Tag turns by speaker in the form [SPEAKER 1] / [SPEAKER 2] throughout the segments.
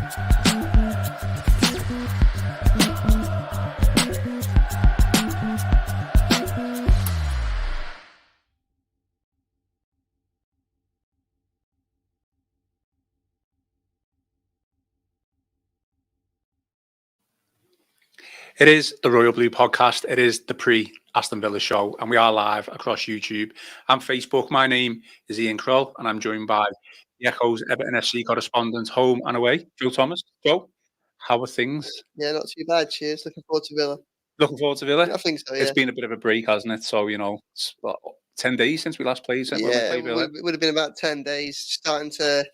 [SPEAKER 1] It is the Royal Blue podcast. It is the pre-Aston Villa show, and we are live across YouTube and Facebook. My name is Ian Croll, and I'm joined by the Echo's Everton FC correspondent, home and away, Joe Thomas. Joe, how are things?
[SPEAKER 2] Yeah, not too bad. Cheers. Looking forward to Villa.
[SPEAKER 1] Looking forward to Villa?
[SPEAKER 2] I think so, yeah.
[SPEAKER 1] It's been a bit of a break, hasn't it? So, it's 10 days since we last played.
[SPEAKER 2] Yeah, it would have been about 10 days. Starting to...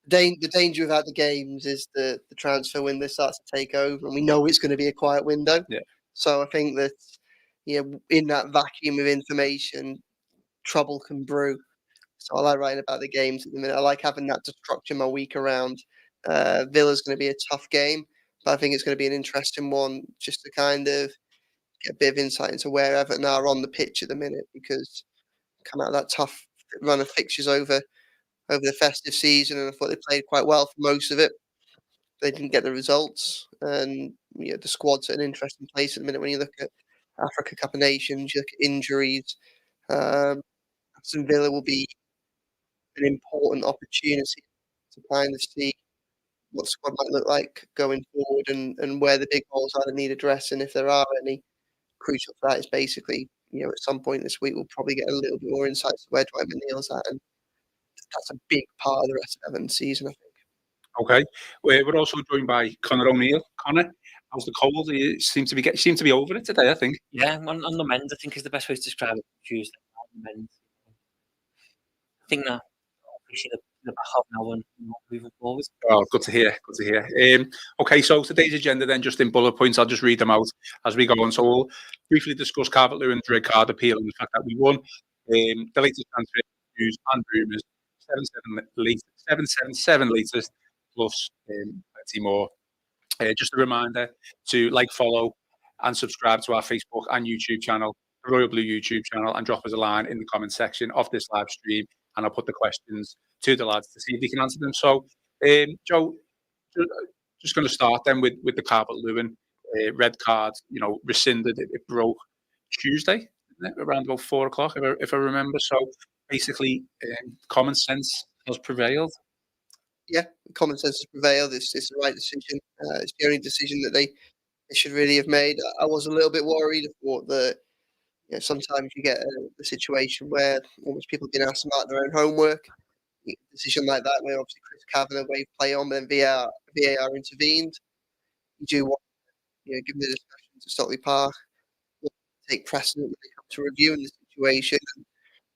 [SPEAKER 2] The danger without the games is the transfer window starts to take over, and we know it's going to be a quiet window.
[SPEAKER 1] Yeah.
[SPEAKER 2] So I think that, in that vacuum of information, trouble can brew. So I like writing about the games at the minute. I like having that to structure my week around. Villa's going to be a tough game, but I think it's going to be an interesting one just to kind of get a bit of insight into where Everton are on the pitch at the minute, because come out of that tough run of fixtures over the festive season, and I thought they played quite well for most of it. They didn't get the results, and the squad's at an interesting place at the minute when you look at Africa Cup of Nations, you look at injuries. Aston Villa will be an important opportunity to kind of see what the squad might look like going forward, and where the big holes are that need addressing, if there are any. Crucial for that is basically, at some point this week we'll probably get a little bit more insight to where Dwight McNeil's at, and that's a big part of the rest of Everton's season, I think.
[SPEAKER 1] Okay, we're also joined by Conor O'Neill. Conor, how's the cold? You seem to be over it today, I think.
[SPEAKER 3] Yeah, on the mend, I think is the best way to describe it. Tuesday, on the mend. I think that obviously the back half now and moving forward.
[SPEAKER 1] Oh, good to hear. Good to hear. Okay, so today's agenda then, just in bullet points, I'll just read them out as we go on. So we'll briefly discuss Calvert-Lewin's red card appeal and the fact that we won. The latest transfer news and rumours. 777 latest plus plenty more. Just a reminder to like, follow, and subscribe to our Facebook and YouTube channel, the Royal Blue YouTube channel, and drop us a line in the comment section of this live stream, and I'll put the questions to the lads to see if they can answer them. So, Joe, just going to start then with the Calvert-Lewin red card. Rescinded. It broke Tuesday, around about 4 o'clock, if I remember. So basically, common sense has prevailed.
[SPEAKER 2] Yeah, common sense has prevailed. It's the right decision. It's the only decision that they should really have made. I was a little bit worried. I thought that sometimes you get a situation where almost people have been asked to mark their own homework. A decision like that, where obviously Chris Kavanagh waved play on, but then VAR intervened. You do want to give them the discussion to Stockley Park, take precedent when they come to reviewing the situation.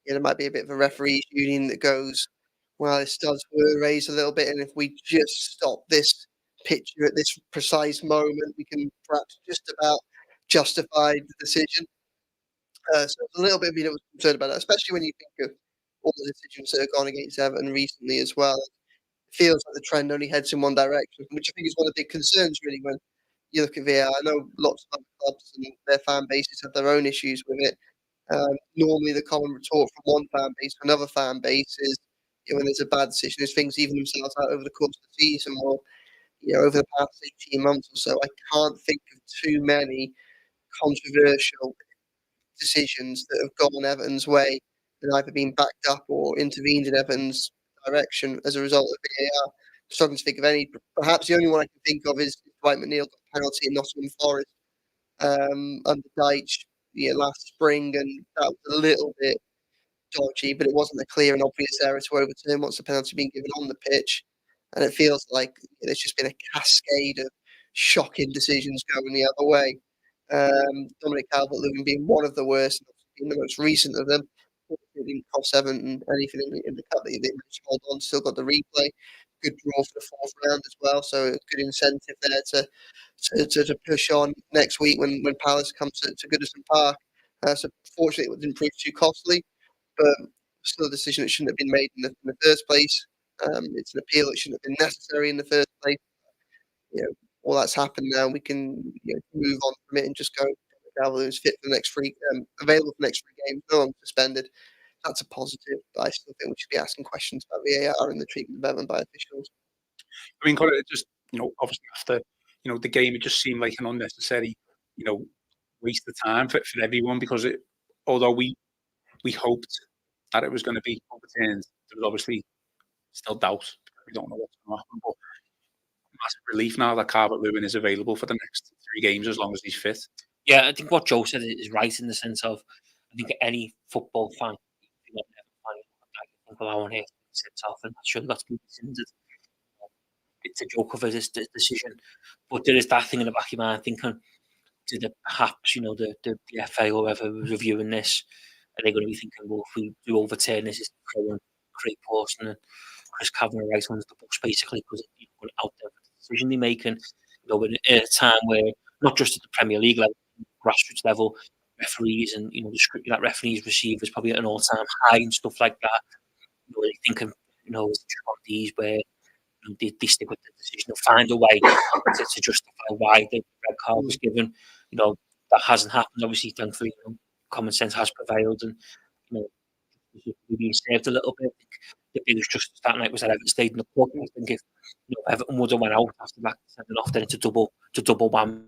[SPEAKER 2] There might be a bit of a referees union that goes, well, this does raise a little bit, and if we just stop this picture at this precise moment, we can perhaps just about justify the decision. So it's a little bit of being concerned about that, especially when you think of all the decisions that have gone against Everton recently as well. It feels like the trend only heads in one direction, which I think is one of the big concerns, really, when you look at VAR. I know lots of other clubs and their fan bases have their own issues with it. Normally, the common retort from one fan base to another fan base is, when there's a bad decision, is things even themselves out over the course of the season or, over the past 18 months or so. I can't think of too many controversial decisions that have gone Everton's way and either been backed up or intervened in Everton's direction as a result of VAR. I'm struggling to think of any. Perhaps the only one I can think of is Dwight McNeil got a penalty in Nottingham Forest under Deitch last spring, and that was a little bit dodgy, but it wasn't a clear and obvious error to overturn once the penalty had been given on the pitch. And it feels like there's just been a cascade of shocking decisions going the other way. Dominic Calvert-Lewin being one of the worst, being the most recent of them. It didn't cost Everton anything in the cup that they managed to hold on. Still got the replay. Good draw for the fourth round as well. So a good incentive there to push on next week when Palace comes to Goodison Park. So fortunately, it didn't prove too costly, but still a decision that shouldn't have been made in the first place. It's an appeal that shouldn't have been necessary in the first place. All that's happened now. We can move on from it and just go. Calvert is fit for the next available for the next 3 games. No one suspended. That's a positive. But I still think we should be asking questions about VAR and the treatment of Everton by officials.
[SPEAKER 1] I mean, just obviously after, the game, it just seemed like an unnecessary, waste of time for everyone, because although we hoped that it was going to be overturned, there was obviously still doubt. We don't know what's going to happen, but massive relief now that Calvert-Lewin is available for the next 3 games as long as he's fit.
[SPEAKER 3] Yeah, I think what Joe said is right, in the sense of, I think any football fan, if you're not an Everton fan, you think, well, I want to get sent off, and that's surely got to be rescinded. It's a joke of this decision, but there is that thing in the back of your mind thinking, perhaps the FA or whoever was reviewing this, are they going to be thinking, well, if we do overturn this, is Croll and Craig Pawson and Chris Kavanagh right under the books, basically, because it's going out there for the decision they're making, in a time where, not just at the Premier League level, grassroots level, referees and the scrutiny that referees receive is probably at an all-time high and stuff like that. They're thinking, it's one of these where they stick with the decision, they'll find a way to justify why the red card was given. That hasn't happened. Obviously, thankfully, common sense has prevailed, and we've been saved a little bit. The biggest justice that night was that Everton stayed in the club. I think if Everton would have went out after that sending off, then it's a double whammy.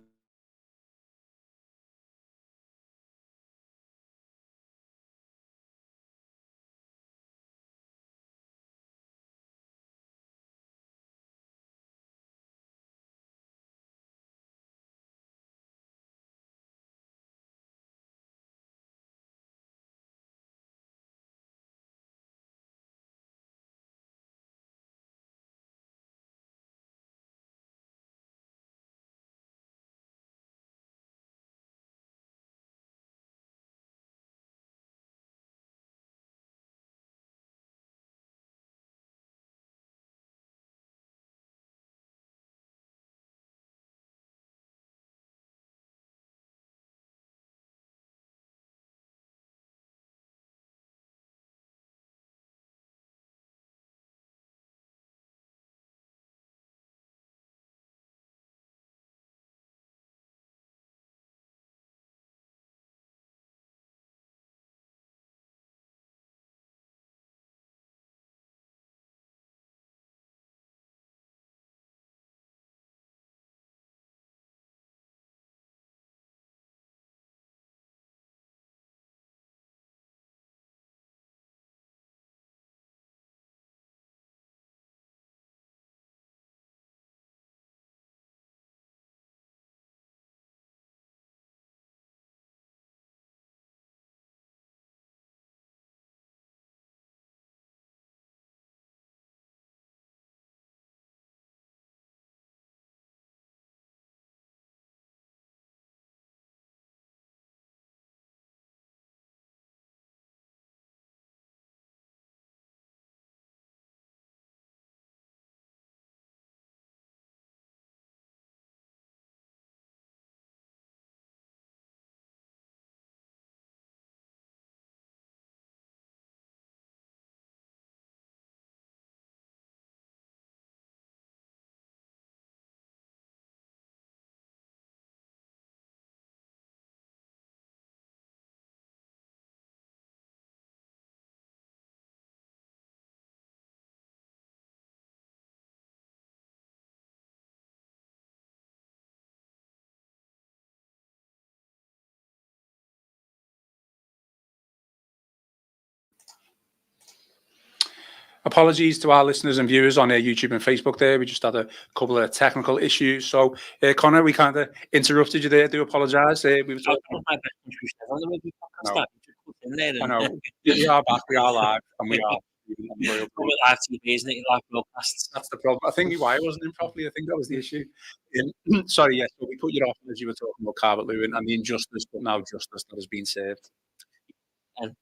[SPEAKER 1] Apologies to our listeners and viewers on YouTube and Facebook there. We just had a couple of technical issues. So, Connor, we kind of interrupted you there. I do apologise. We were talking about
[SPEAKER 3] my best contribution ever on the rugby podcast.
[SPEAKER 1] I know. We are back. We are live. And we are.
[SPEAKER 3] Live TV, isn't it? Live broadcasts.
[SPEAKER 1] That's the problem. I think your wire wasn't in properly. I think that was the issue. Sorry, yes. So we put you off as you were talking about Calvert-Lewin and the injustice, but now justice that has been served.
[SPEAKER 3] And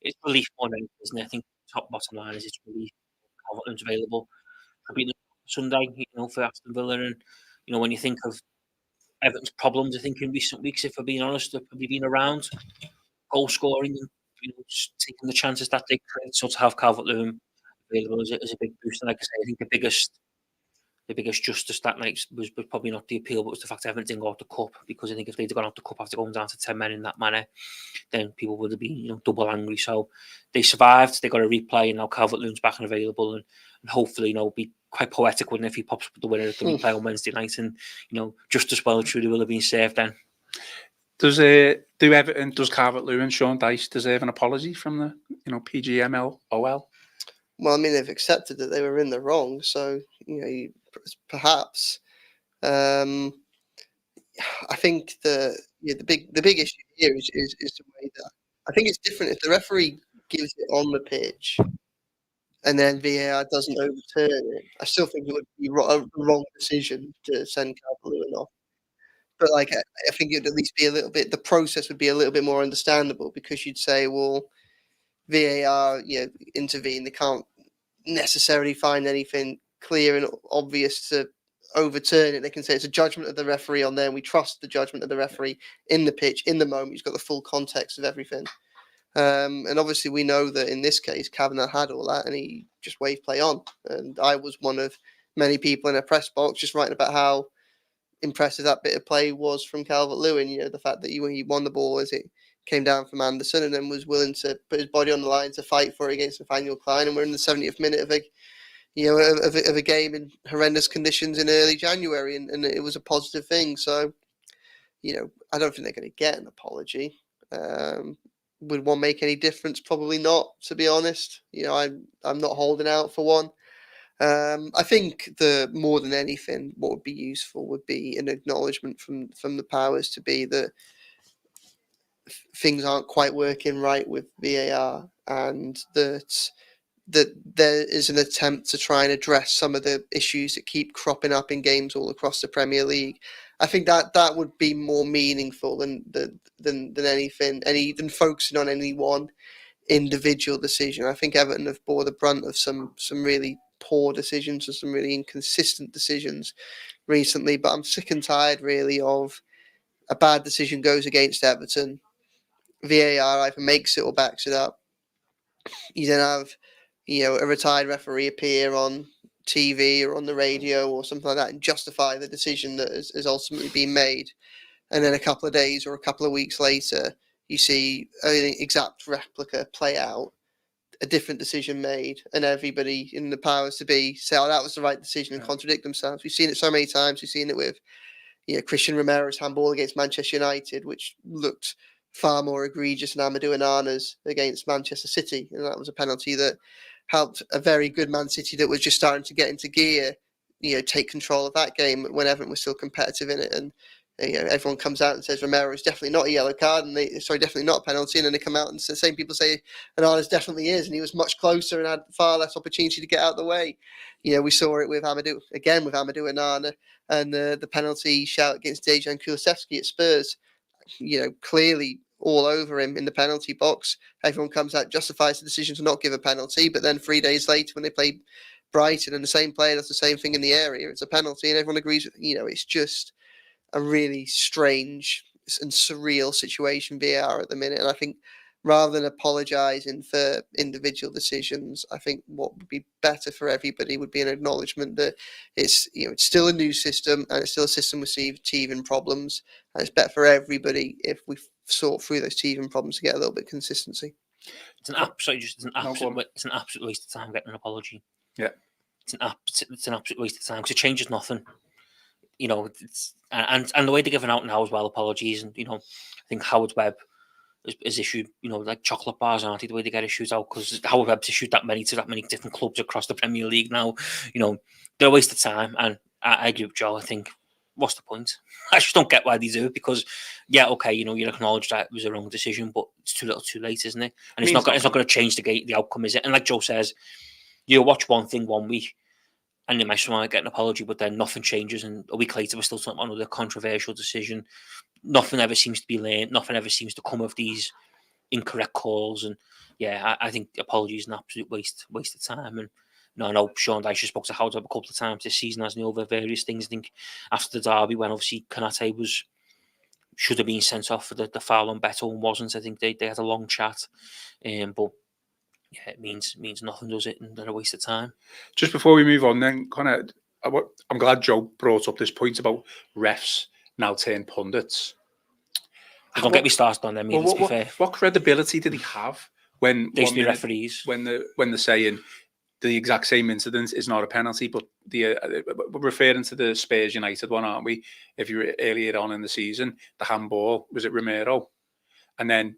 [SPEAKER 3] it's relief more than anything, isn't it? I think top bottom line is it's relief. Calvert-Lewin's available. Could be Sunday, for Aston Villa. And, when you think of Everton's problems, I think in recent weeks, if we're being honest, they've probably been around goal scoring and, taking the chances that they create. So to have Calvert-Lewin available is a big boost. And like I say, I think the biggest justice that night was probably not the appeal, but was the fact that Everton didn't go out the cup, because I think if they'd gone out the cup after going down to 10 men in that manner, then people would have been 'double angry. So they survived, they got a replay, and now Calvert-Lewin's back and available, and hopefully be quite poetic, wouldn't it, if he pops up with the winner at the replay on Wednesday night, and just as well truly will have been served then.
[SPEAKER 1] Does Everton, does Calvert-Lewin, Sean Dyche deserve an apology from the PGMOL?
[SPEAKER 2] Well, I mean, they've accepted that they were in the wrong, so perhaps. I think the big issue here is the way that I think it's different if the referee gives it on the pitch and then VAR doesn't overturn it. I still think it would be a wrong decision to send Calvert-Lewin off. But I think it'd at least be a little bit. The process would be a little bit more understandable, because you'd say, well, VAR, intervene. They can't necessarily find anything clear and obvious to overturn it. They can say it's a judgment of the referee on there, and we trust the judgment of the referee in the pitch, in the moment. He's got the full context of everything. And obviously we know that in this case, Kavanagh had all that and he just waved play on. And I was one of many people in a press box just writing about how impressive that bit of play was from Calvert-Lewin. The fact that he won the ball as it came down from Anderson and then was willing to put his body on the line to fight for it against Nathaniel Klein. And we're in the 70th minute of a game in horrendous conditions in early January, and it was a positive thing. So, I don't think they're going to get an apology. Would one make any difference? Probably not, to be honest. I'm not holding out for one. I think more than anything, what would be useful would be an acknowledgement from the powers to be that things aren't quite working right with VAR, and that there is an attempt to try and address some of the issues that keep cropping up in games all across the Premier League. I think that would be more meaningful than anything, than focusing on any one individual decision. I think Everton have bore the brunt of some really poor decisions and some really inconsistent decisions recently. But I'm sick and tired, really, of a bad decision goes against Everton. VAR either makes it or backs it up. You then have, a retired referee appear on TV or on the radio or something like that and justify the decision that has ultimately been made. And then a couple of days or a couple of weeks later, you see an exact replica play out, a different decision made, and everybody in the powers to be say, oh, that was the right decision, and contradict themselves. We've seen it so many times. We've seen it with Christian Romero's handball against Manchester United, which looked far more egregious than Amadou Onana's against Manchester City. And that was a penalty that helped a very good Man City that was just starting to get into gear, take control of that game when Everton was still competitive in it. And everyone comes out and says Romero is definitely not a yellow card, and definitely not a penalty. And then they come out and the same people say Onana's definitely is, and he was much closer and had far less opportunity to get out of the way. We saw it with Amadou Onana and the penalty shout against Dejan Kulusevski at Spurs. Clearly all over him in the penalty box. Everyone comes out, justifies the decision to not give a penalty, but then 3 days later when they play Brighton and the same player does the same thing in the area, it's a penalty, and everyone agrees with, it's just a really strange and surreal situation, VAR, at the minute. And I think rather than apologising for individual decisions, I think what would be better for everybody would be an acknowledgement that it's still a new system, and it's still a system with teething problems, and it's better for everybody if we sort through those teething problems to get a little bit of consistency.
[SPEAKER 3] It's an absolute waste of time getting an apology.
[SPEAKER 1] Yeah,
[SPEAKER 3] it's an absolute waste of time because it changes nothing. And the way they're giving out now as well, apologies, and I think Howard Webb is issued, like chocolate bars, aren't they, the way they get issues out, because Howard Webb's issued that many different clubs across the Premier League now. They're a waste of time, and I agree with Joe. I think, what's the point? I just don't get why they do it, because, yeah, okay, you acknowledge that it was a wrong decision, but it's too little too late, isn't it? And it's not going to change the outcome, is it? And like Joe says, you watch one thing 1 week, and you might want to get an apology, but then nothing changes, and a week later we're still talking about another controversial decision. Nothing ever seems to be learned. Nothing ever seems to come of these incorrect calls. And yeah, I think apology is an absolute waste of time. And I know Sean Dyche spoke to Howard a couple of times this season, hasn't he, over various things. I think after the derby, when obviously Konate should have been sent off for the foul on Beto and wasn't. I think they had a long chat, but. Yeah, it means nothing, does it? And they're a waste of time.
[SPEAKER 1] Just before we move on, then, I'm glad Joe brought up this point about refs now turn pundits.
[SPEAKER 3] Don't get me started on them. To be fair,
[SPEAKER 1] what credibility did he have when
[SPEAKER 3] they used to be referees?
[SPEAKER 1] When they're saying the exact same incident is not a penalty, but we're referring to the Spurs United one, aren't we? If you were earlier on in the season, the handball was it Romero, and then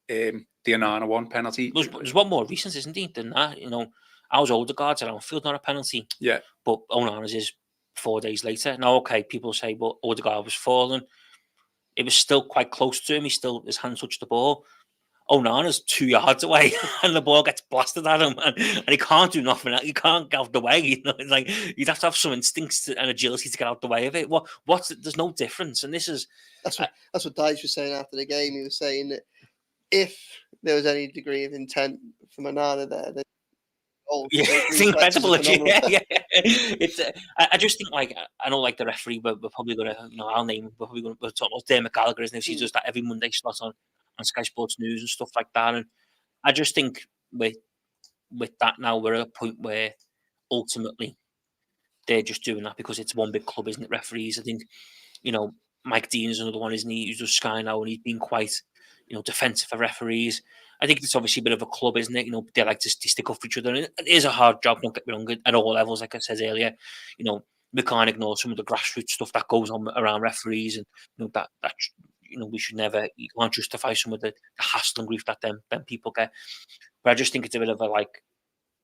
[SPEAKER 1] the Onana one penalty.
[SPEAKER 3] There's one more recent, isn't there, than that? You know, I was Odegaard's around field, not a penalty.
[SPEAKER 1] Yeah,
[SPEAKER 3] but Onana's is 4 days later. Now, okay, people say, well, Odegaard was falling. It was still quite close to him. His hand touched the ball. Onana's 2 yards away, and the ball gets blasted at him, and he can't do nothing. He can't get out the way. You know, it's like you'd have to have some instincts and agility to get out the way of it. There's no difference, and this is
[SPEAKER 2] that's what Dyche was saying after the game. He was saying that if there was any degree of intent from Onana there, then
[SPEAKER 3] it's incredible. Yeah. It's. I just think, like, I know, like, the referee, we're probably gonna, I'll name him. We're probably gonna talk about Dermot Gallagher, isn't it? He does that every Monday slot on Sky Sports News and stuff like that. And I just think with that now, we're at a point where ultimately they're just doing that because it's one big club, isn't it? Referees. I think, Mike Dean is another one, isn't he? He's just Sky now, and he's been quite, defensive for referees. I think it's obviously a bit of a club, isn't it? They like to stick up for each other. And it is a hard job, don't get me wrong, at all levels, like I said earlier. We can't ignore some of the grassroots stuff that goes on around referees, and that we should never. You can't justify some of the hassle and grief that them people get. But I just think it's a bit of a, like,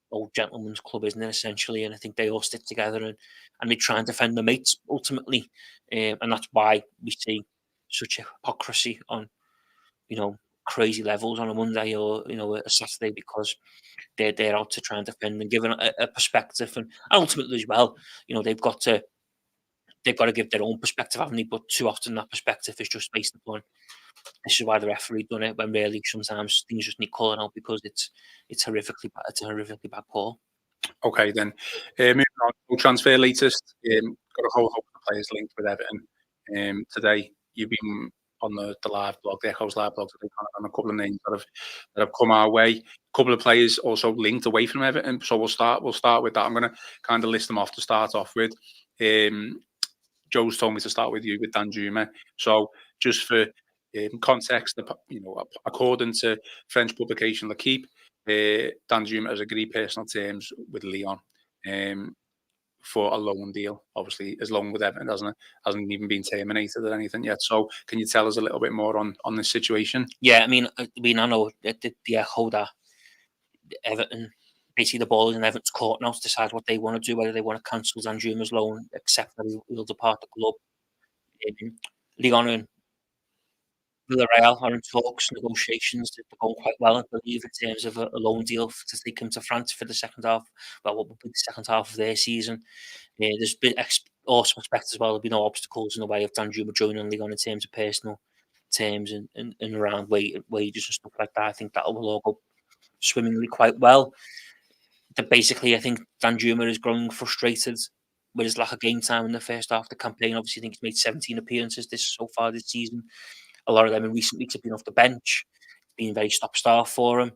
[SPEAKER 3] old gentleman's club, isn't it, essentially? And I think they all stick together and they try and defend their mates ultimately, and that's why we see such a hypocrisy on crazy levels on a Monday or a Saturday, because they're out to try and defend and give a perspective, and ultimately as well, they've got to give their own perspective, haven't they? But too often that perspective is just based upon, this is why the referee done it, when really sometimes things just need calling out because it's horrifically bad. It's a horrifically bad call.
[SPEAKER 1] Okay, then moving on. Transfer latest. Got a whole host of players linked with Everton. Today you've been on the live blog, the Echoes live blog, on a couple of names that have come our way. A couple of players also linked away from Everton. So we'll start with that. I'm going to kind of list them off to start off with. Joe's told me to start with you with Danjuma. So just for context, according to French publication L'Equipe, Danjuma has agreed personal terms with Lyon for a loan deal. Obviously, his loan with Everton hasn't even been terminated or anything yet. So can you tell us a little bit more on this situation?
[SPEAKER 3] Yeah, I mean, I know the Echo that Everton, basically the ball is in Everton's court now to decide what they want to do, whether they want to cancel Danjuma's loan, accept that he'll depart the club. Lyon and Villareal are in talks, negotiations. They're going quite well, I believe, in terms of a loan deal to take him to France for the second half. Well, what will be the second half of their season. There's been also expect as well there'll be no obstacles in the way of Danjuma joining Lyon in terms of personal terms and around wages and stuff like that. I think that will all go swimmingly quite well. That basically, I think Danjuma is growing frustrated with his lack of game time in the first half of the campaign. Obviously, I think he's made 17 appearances so far this season. A lot of them in recent weeks have been off the bench. It's been very stop-start for him.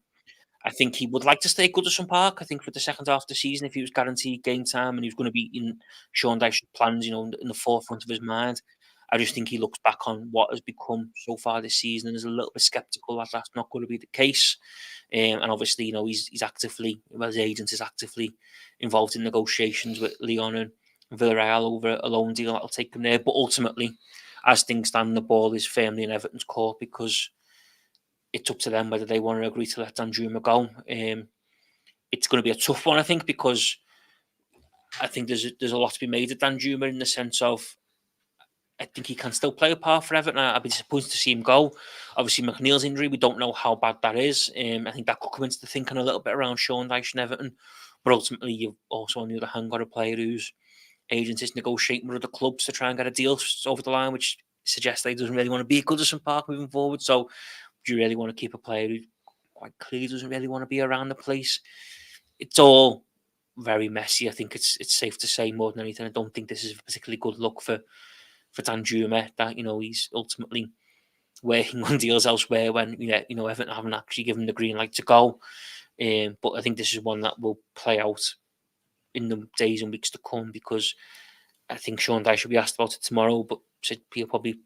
[SPEAKER 3] I think he would like to stay at Goodison Park. I think for the second half of the season, if he was guaranteed game time and he was going to be in Sean Dyche's plans, in the forefront of his mind, I just think he looks back on what has become so far this season and is a little bit sceptical that that's not going to be the case. And obviously, he's actively, his agent is actively involved in negotiations with Lyon and Villareal over a loan deal that'll take him there. But ultimately, as things stand, the ball is firmly in Everton's court because it's up to them whether they want to agree to let Danjuma go. It's going to be a tough one, I think, because I think there's a lot to be made of Danjuma in the sense of I think he can still play a part for Everton. I'd be disappointed to see him go. Obviously, McNeil's injury, we don't know how bad that is. I think that could come into the thinking a little bit around Sean Dyche and Everton. But ultimately, you've also, on the other hand, got a player whose agent is negotiating with other clubs to try and get a deal over the line, which suggests that he doesn't really want to be at Goodison Park moving forward. So do you really want to keep a player who quite clearly doesn't really want to be around the place? It's all very messy. I think it's safe to say more than anything. I don't think this is a particularly good look for Danjuma, that he's ultimately working on deals elsewhere when Everton haven't actually given the green light to go. But I think this is one that will play out in the days and weeks to come, because I think Sean Dyche should be asked about it tomorrow, but he'll probably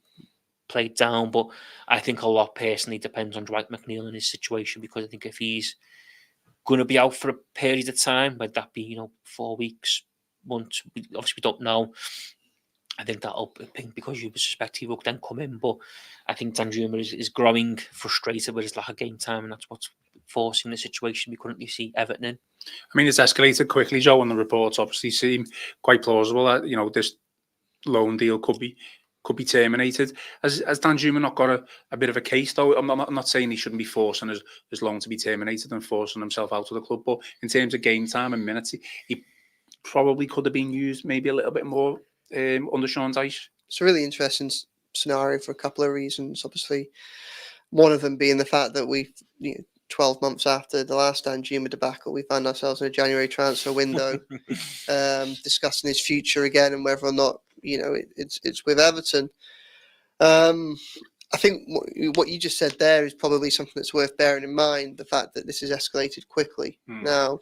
[SPEAKER 3] play it down. But I think a lot personally depends on Dwight McNeil and his situation, because I think if he's going to be out for a period of time, whether that be 4 weeks, months. Obviously, we don't know. I think that'll, because you suspect he will then come in, but I think Danjuma is growing frustrated with his lack of game time, and that's what's forcing the situation we currently see Everton in.
[SPEAKER 1] I mean, it's escalated quickly, Joe, and the reports obviously seem quite plausible that this loan deal could be terminated. Has Danjuma not got a bit of a case, though? I'm not saying he shouldn't be forcing his loan to be terminated and forcing himself out of the club, but in terms of game time and minutes, he probably could have been used maybe a little bit more under Sean Dyche.
[SPEAKER 2] It's a really interesting scenario for a couple of reasons. Obviously, one of them being the fact that we, 12 months after the last Danjuma debacle, we found ourselves in a January transfer window, discussing his future again and whether or not it's with Everton. I think what you just said there is probably something that's worth bearing in mind. The fact that this has escalated quickly. Now,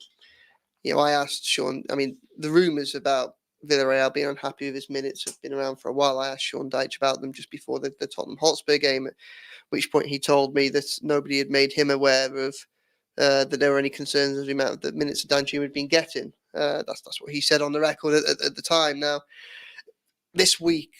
[SPEAKER 2] I asked Sean. I mean, the rumours about Villareal being unhappy with his minutes have been around for a while. I asked Sean Dyche about them just before the Tottenham Hotspur game, at which point he told me that nobody had made him aware of that there were any concerns of the amount of the minutes that Danjuma had been getting. That's what he said on the record at the time. Now, this week,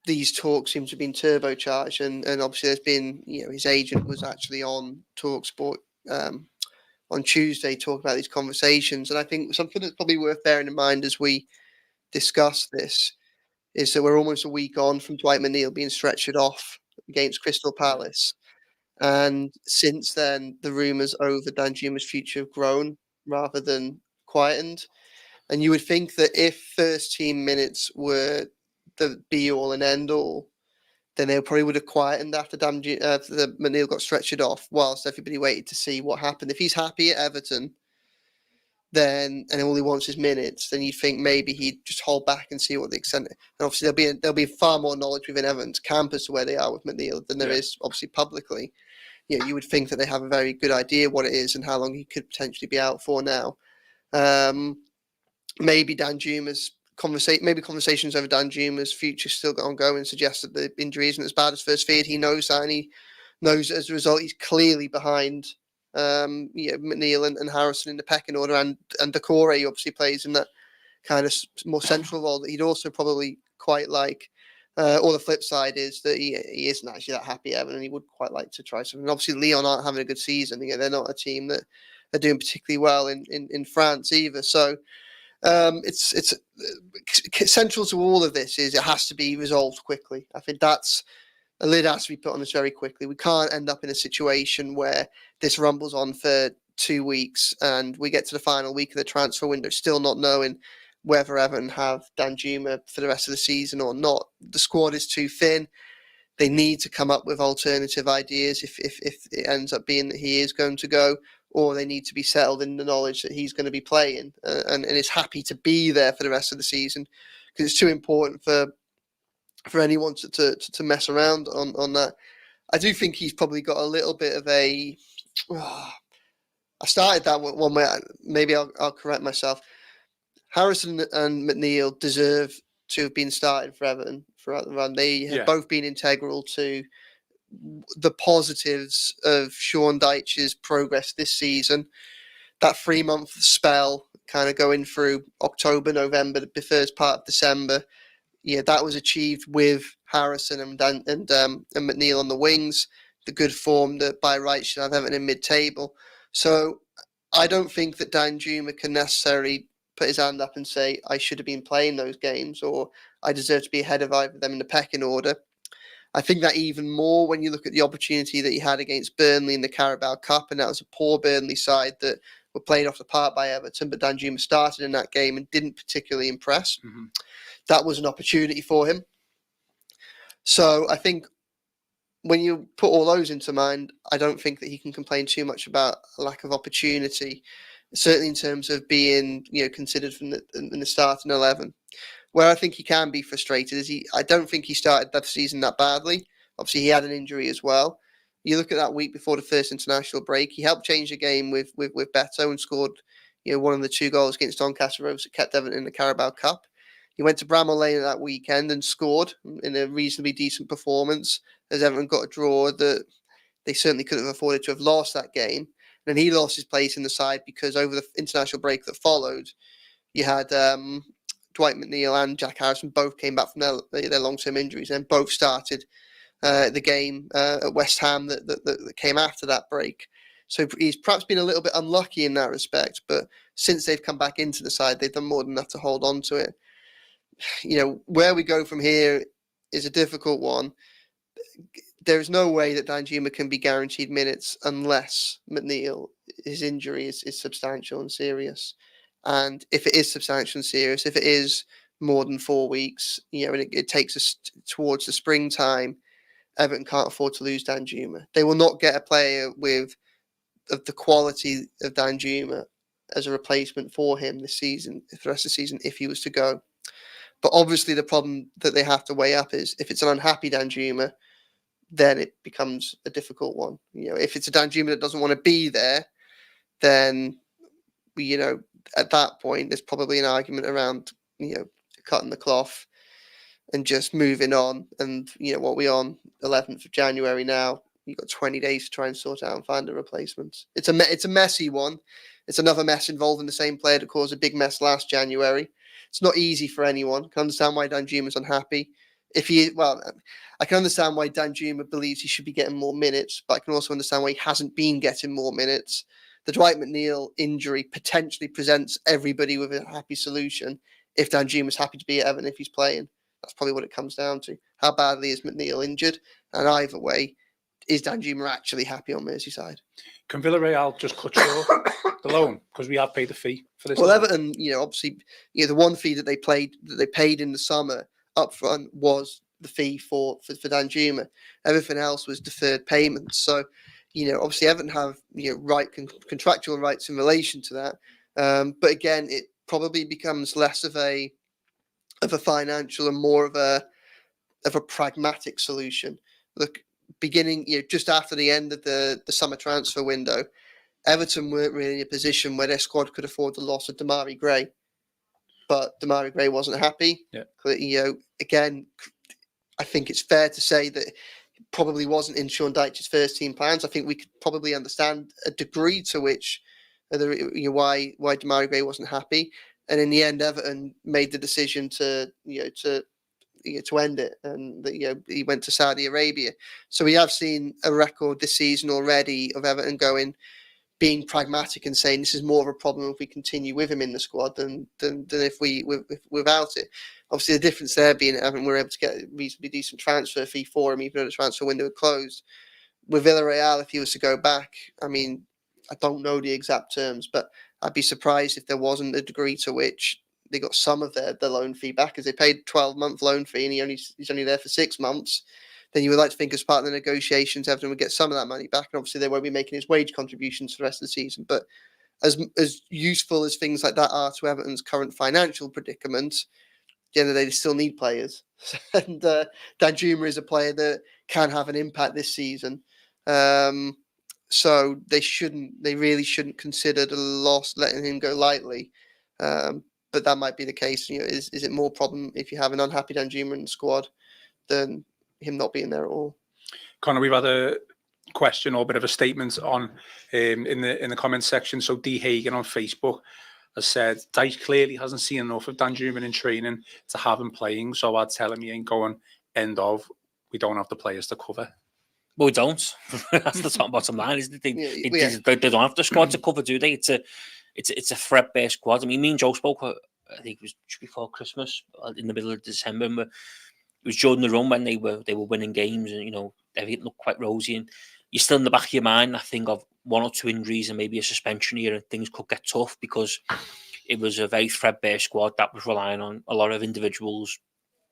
[SPEAKER 2] these talks seem to have been turbocharged, and obviously there's been, his agent was actually on TalkSport on Tuesday talking about these conversations. And I think something that's probably worth bearing in mind as we discuss this is that we're almost a week on from Dwight McNeil being stretchered off against Crystal Palace. And since then, the rumours over Danjuma's future have grown rather than quietened. And you would think that if first team minutes were the be all and end all, then they probably would have quietened after McNeil got stretchered off, whilst everybody waited to see what happened. If he's happy at Everton, then and all he wants is minutes, then you'd think maybe he'd just hold back and see what the extent. And obviously there'll be far more knowledge within Everton's camp as to where they are with McNeil than there is obviously publicly. You would think that they have a very good idea what it is and how long he could potentially be out for now. Maybe Danjuma's conversations over Danjuma's future still ongoing suggest that the injury isn't as bad as first feared. He knows that, and he knows that as a result he's clearly behind McNeil and Harrison in the pecking order, and Decore obviously plays in that kind of more central role that he'd also probably quite like. Or the flip side is that he isn't actually that happy ever, and he would quite like to try something. And obviously, Lyon aren't having a good season. They're not a team that are doing particularly well in France either. So it's central to all of this is it has to be resolved quickly. I think that's a lid has to be put on this very quickly. We can't end up in a situation where this rumbles on for 2 weeks and we get to the final week of the transfer window still not knowing whether Everton have Danjuma for the rest of the season or not. The squad is too thin. They need to come up with alternative ideas if it ends up being that he is going to go, or they need to be settled in the knowledge that he's going to be playing and is happy to be there for the rest of the season, because it's too important for anyone to mess around on that. I do think he's probably got a little bit of a... I started that one way. Maybe I'll correct myself. Harrison and McNeil deserve to have been starting for Everton throughout the run. They have both been integral to the positives of Sean Dyche's progress this season. That 3-month spell, kind of going through October, November, the first part of December, that was achieved with Harrison and McNeil on the wings. The good form that by right should have Everton in mid-table. So I don't think that Danjuma can necessarily put his hand up and say, I should have been playing those games, or I deserve to be ahead of either of them in the pecking order. I think that even more when you look at the opportunity that he had against Burnley in the Carabao Cup, and that was a poor Burnley side that were played off the park by Everton, but Danjuma started in that game and didn't particularly impress. Mm-hmm. That was an opportunity for him. So I think when you put all those into mind, I don't think that he can complain too much about a lack of opportunity, certainly in terms of being considered in the starting 11. Where I think he can be frustrated is I don't think he started that season that badly. Obviously, he had an injury as well. You look at that week before the first international break, he helped change the game with Beto and scored one of the 2 goals against Doncaster Rovers that kept Everton in the Carabao Cup. He went to Bramley-MOORE that weekend and scored in a reasonably decent performance, as Everton got a draw that they certainly could have afforded to have lost that game. And he lost his place in the side because over the international break that followed, you had Dwight McNeil and Jack Harrison both came back from their long-term injuries and both started the game at West Ham that came after that break. So he's perhaps been a little bit unlucky in that respect, but since they've come back into the side, they've done more than enough to hold on to it. Where we go from here is a difficult one. There is no way that Danjuma can be guaranteed minutes unless McNeil, his injury is substantial and serious. And if it is substantial and serious, if it is more than 4 weeks, and it takes us towards the springtime, Everton can't afford to lose Danjuma. They will not get a player of the quality of Danjuma as a replacement for him this season, for the rest of the season, if he was to go. But obviously the problem that they have to weigh up is if it's an unhappy Danjuma, then it becomes a difficult one. If it's a Danjuma that doesn't want to be there, then, at that point, there's probably an argument around, cutting the cloth and just moving on. And, what we're on 11th of January now, you've got 20 days to try and sort out and find a replacement. It's a messy one. It's another mess involving the same player that caused a big mess last January. It's not easy for anyone. I can understand why Danjuma's unhappy. I can understand why Danjuma believes he should be getting more minutes, but I can also understand why he hasn't been getting more minutes. The Dwight McNeil injury potentially presents everybody with a happy solution if Danjuma's happy to be at Everton if he's playing. That's probably what it comes down to. How badly is McNeil injured? And either way, is Danjuma actually happy on Merseyside?
[SPEAKER 1] Can Villareal just cut short the loan because we have paid the fee for this?
[SPEAKER 2] Well, Everton, obviously, the one fee that they paid in the summer up front was the fee for Danjuma. Everything else was deferred payments. So, obviously Everton have contractual rights in relation to that. But again, it probably becomes less of a financial and more of a pragmatic solution. Look, beginning just after the end of the summer transfer window, Everton weren't really in a position where their squad could afford the loss of Demarai Gray. But Demarai Gray wasn't happy.
[SPEAKER 1] Yeah.
[SPEAKER 2] Again, I think it's fair to say that it probably wasn't in Sean Dyche's first team plans. I think we could probably understand a degree to which why Demarai Gray wasn't happy. And in the end, Everton made the decision to end it, and he went to Saudi Arabia. So we have seen a record this season already of Everton being pragmatic and saying this is more of a problem if we continue with him in the squad than if without it. Obviously, the difference there being Everton were able to get a reasonably decent transfer fee for him, even though the transfer window had closed. With Villareal, if he was to go back, I don't know the exact terms, but I'd be surprised if there wasn't a degree to which they got some of their loan fee back, as they paid 12-month loan fee and he's only there for 6 months. Then you would like to think as part of the negotiations, Everton would get some of that money back. And obviously they won't be making his wage contributions for the rest of the season. But as useful as things like that are to Everton's current financial predicament, at the end of the day, they still need players. And Danjuma is a player that can have an impact this season. So they really shouldn't consider the loss, letting him go lightly. But that might be the case. Is it more problem if you have an unhappy Danjuma in the squad than him not being there at all?
[SPEAKER 1] Connor, we've had a question or a bit of a statement on in the comments section. So D Hagen on Facebook has said Dyche clearly hasn't seen enough of Danjuma in training to have him playing. So I'd tell him he ain't going. End of. We don't have the players to cover.
[SPEAKER 3] Well, we don't. That's the top bottom line, isn't it? They don't have the squad to cover, do they? It's a threadbare squad. Me and Joe spoke, I think it was just before Christmas, in the middle of December. And it was during the run when they were winning games, and everything looked quite rosy. And you're still in the back of your mind, I think, of 1 or 2 injuries and maybe a suspension here, and things could get tough because it was a very threadbare squad that was relying on a lot of individuals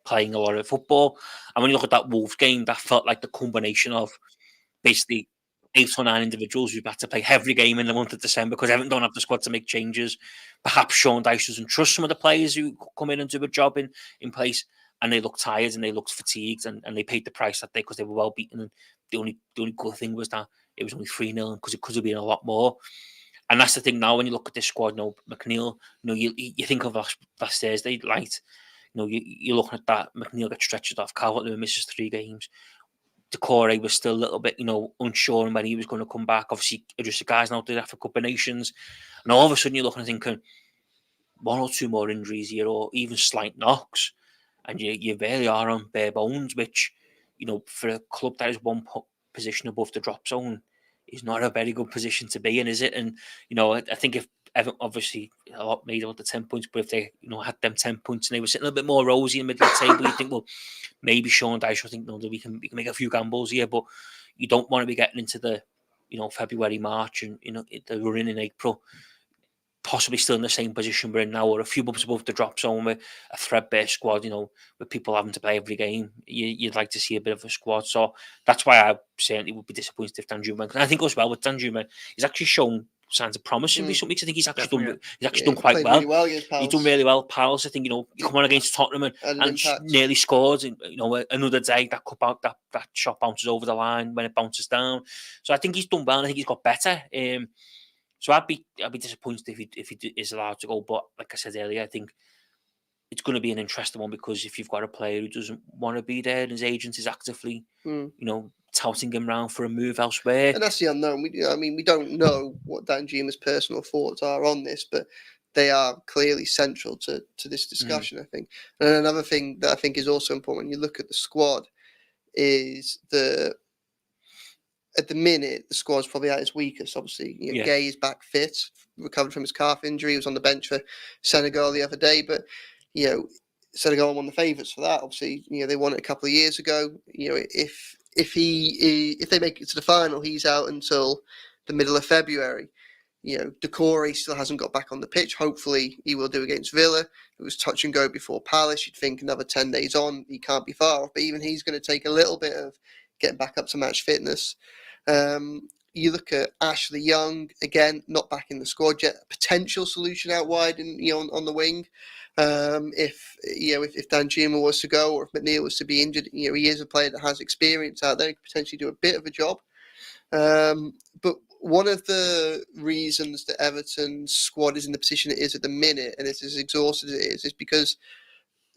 [SPEAKER 3] playing a lot of football. And when you look at that Wolves game, that felt like the combination of basically 8 or 9 individuals who've had to play every game in the month of December because Everton don't have the squad to make changes. Perhaps Sean Dyche doesn't trust some of the players who come in and do a job in place, and they look tired and they looked fatigued, and they paid the price that day because they were well beaten. And the only good thing was that it was only 3-0 because it could have been a lot more. And that's the thing now when you look at this squad. McNeil, you think of last Thursday night. You're looking at that. McNeil gets stretched off. Calvert-Lewin misses 3 games. Decore was still a little bit, unsure on when he was going to come back. Obviously, just the guys now did that for Cup of Nations, and all of a sudden you're looking and thinking 1 or 2 more injuries here, or even slight knocks, and you really are on bare bones. Which, for a club that is one position above the drop zone, is not a very good position to be in, is it? And I think if Everton, obviously a lot made about the 10 points, but if they had them 10 points and they were sitting a little bit more rosy in the middle of the table, you think, well, maybe Sean Dyche will think, no, that we can make a few gambles here, but you don't want to be getting into the February, March, and we're in April, possibly still in the same position we're in now, or a few bumps above the drop zone with a threadbare squad, with people having to play every game. You'd like to see a bit of a squad. So that's why I certainly would be disappointed if Danjuma went. And I think as well with Danjuma, he's actually shown signs of promise in recent weeks. I think he's actually done quite well.
[SPEAKER 2] Really
[SPEAKER 3] he's done really well. Palace, I think, you come on against Tottenham and nearly scored. And, another day that shot bounces over the line when it bounces down. So I think he's done well. And I think he's got better. So I'd be disappointed if he is allowed to go. But like I said earlier, I think it's going to be an interesting one, because if you've got a player who doesn't want to be there and his agent is actively, touting him around for a move elsewhere,
[SPEAKER 2] and that's the unknown. We don't know what Danjuma's personal thoughts are on this, but they are clearly central to this discussion. I think. And another thing that I think is also important when you look at the squad is at the minute, the squad's probably at its weakest. Obviously, Gay is back fit, recovered from his calf injury. He was on the bench for Senegal the other day, but Senegal are one of the favourites for that. Obviously, they won it a couple of years ago. If they make it to the final, he's out until the middle of February. Decore still hasn't got back on the pitch. Hopefully, he will do against Villa. It was touch and go before Palace. You'd think another 10 days on, he can't be far off. But even he's going to take a little bit of getting back up to match fitness. You look at Ashley Young, again, not back in the squad yet. Potential solution out wide and on the wing. If Danjuma was to go, or if McNeil was to be injured, he is a player that has experience out there. He could potentially do a bit of a job. But one of the reasons that Everton's squad is in the position it is at the minute, and it's as exhausted as it is because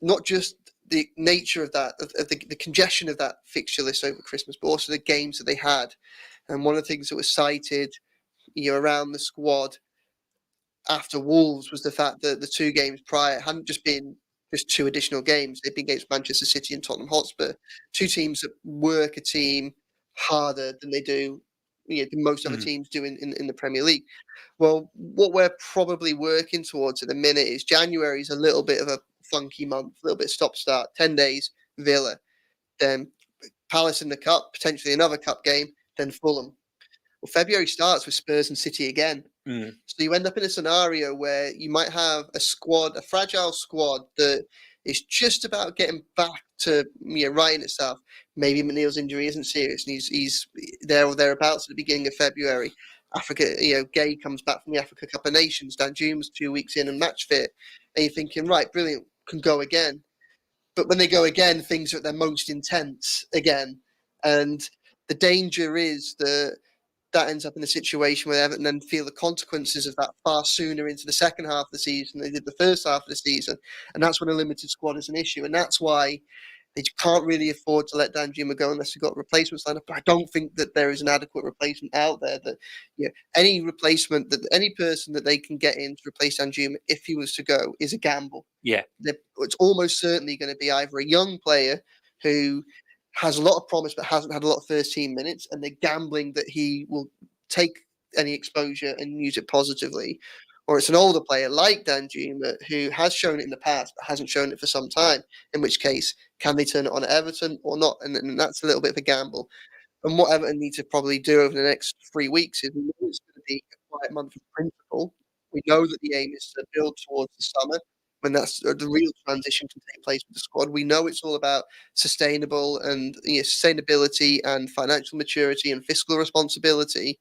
[SPEAKER 2] not just the nature of that, of the congestion of that fixture list over Christmas, but also the games that they had. And one of the things that was cited, around the squad after Wolves was the fact that the 2 games prior hadn't just been just 2 additional games. They'd been against Manchester City and Tottenham Hotspur, 2 teams that work a team harder than they do, than most other teams do in the Premier League. Well, what we're probably working towards at the minute is January is a little bit of a funky month, a little bit stop-start, 10 days, Villa, then Palace in the Cup, potentially another Cup game, then Fulham. Well, February starts with Spurs and City again. So you end up in a scenario where you might have a fragile squad that is just about getting back to righting itself. Maybe McNeil's injury isn't serious and he's there or thereabouts at the beginning of February. Africa, Gay comes back from the Africa Cup of Nations. Danjuma's 2 weeks in and match fit. And you're thinking, right, brilliant, can go again. But when they go again, things are at their most intense again. And the danger is that ends up in a situation where Everton then feel the consequences of that far sooner into the second half of the season than they did the first half of the season. And that's when a limited squad is an issue. And that's why they can't really afford to let Danjuma go unless they've got replacements lined up. But I don't think that there is an adequate replacement out there. That any replacement, that any person that they can get in to replace Danjuma, if he was to go, is a gamble.
[SPEAKER 3] Yeah,
[SPEAKER 2] it's almost certainly going to be either a young player who has a lot of promise but hasn't had a lot of first team minutes, and they're gambling that he will take any exposure and use it positively, or it's an older player like Danjuma who has shown it in the past but hasn't shown it for some time, in which case, can they turn it on at Everton or not? And that's a little bit of a gamble. And what Everton need to probably do over the next 3 weeks is, we know it's going to be a quiet month of principle. We know that the aim is to build towards the summer, when that's the real transition can take place with the squad. We know it's all about sustainable and sustainability and financial maturity and fiscal responsibility.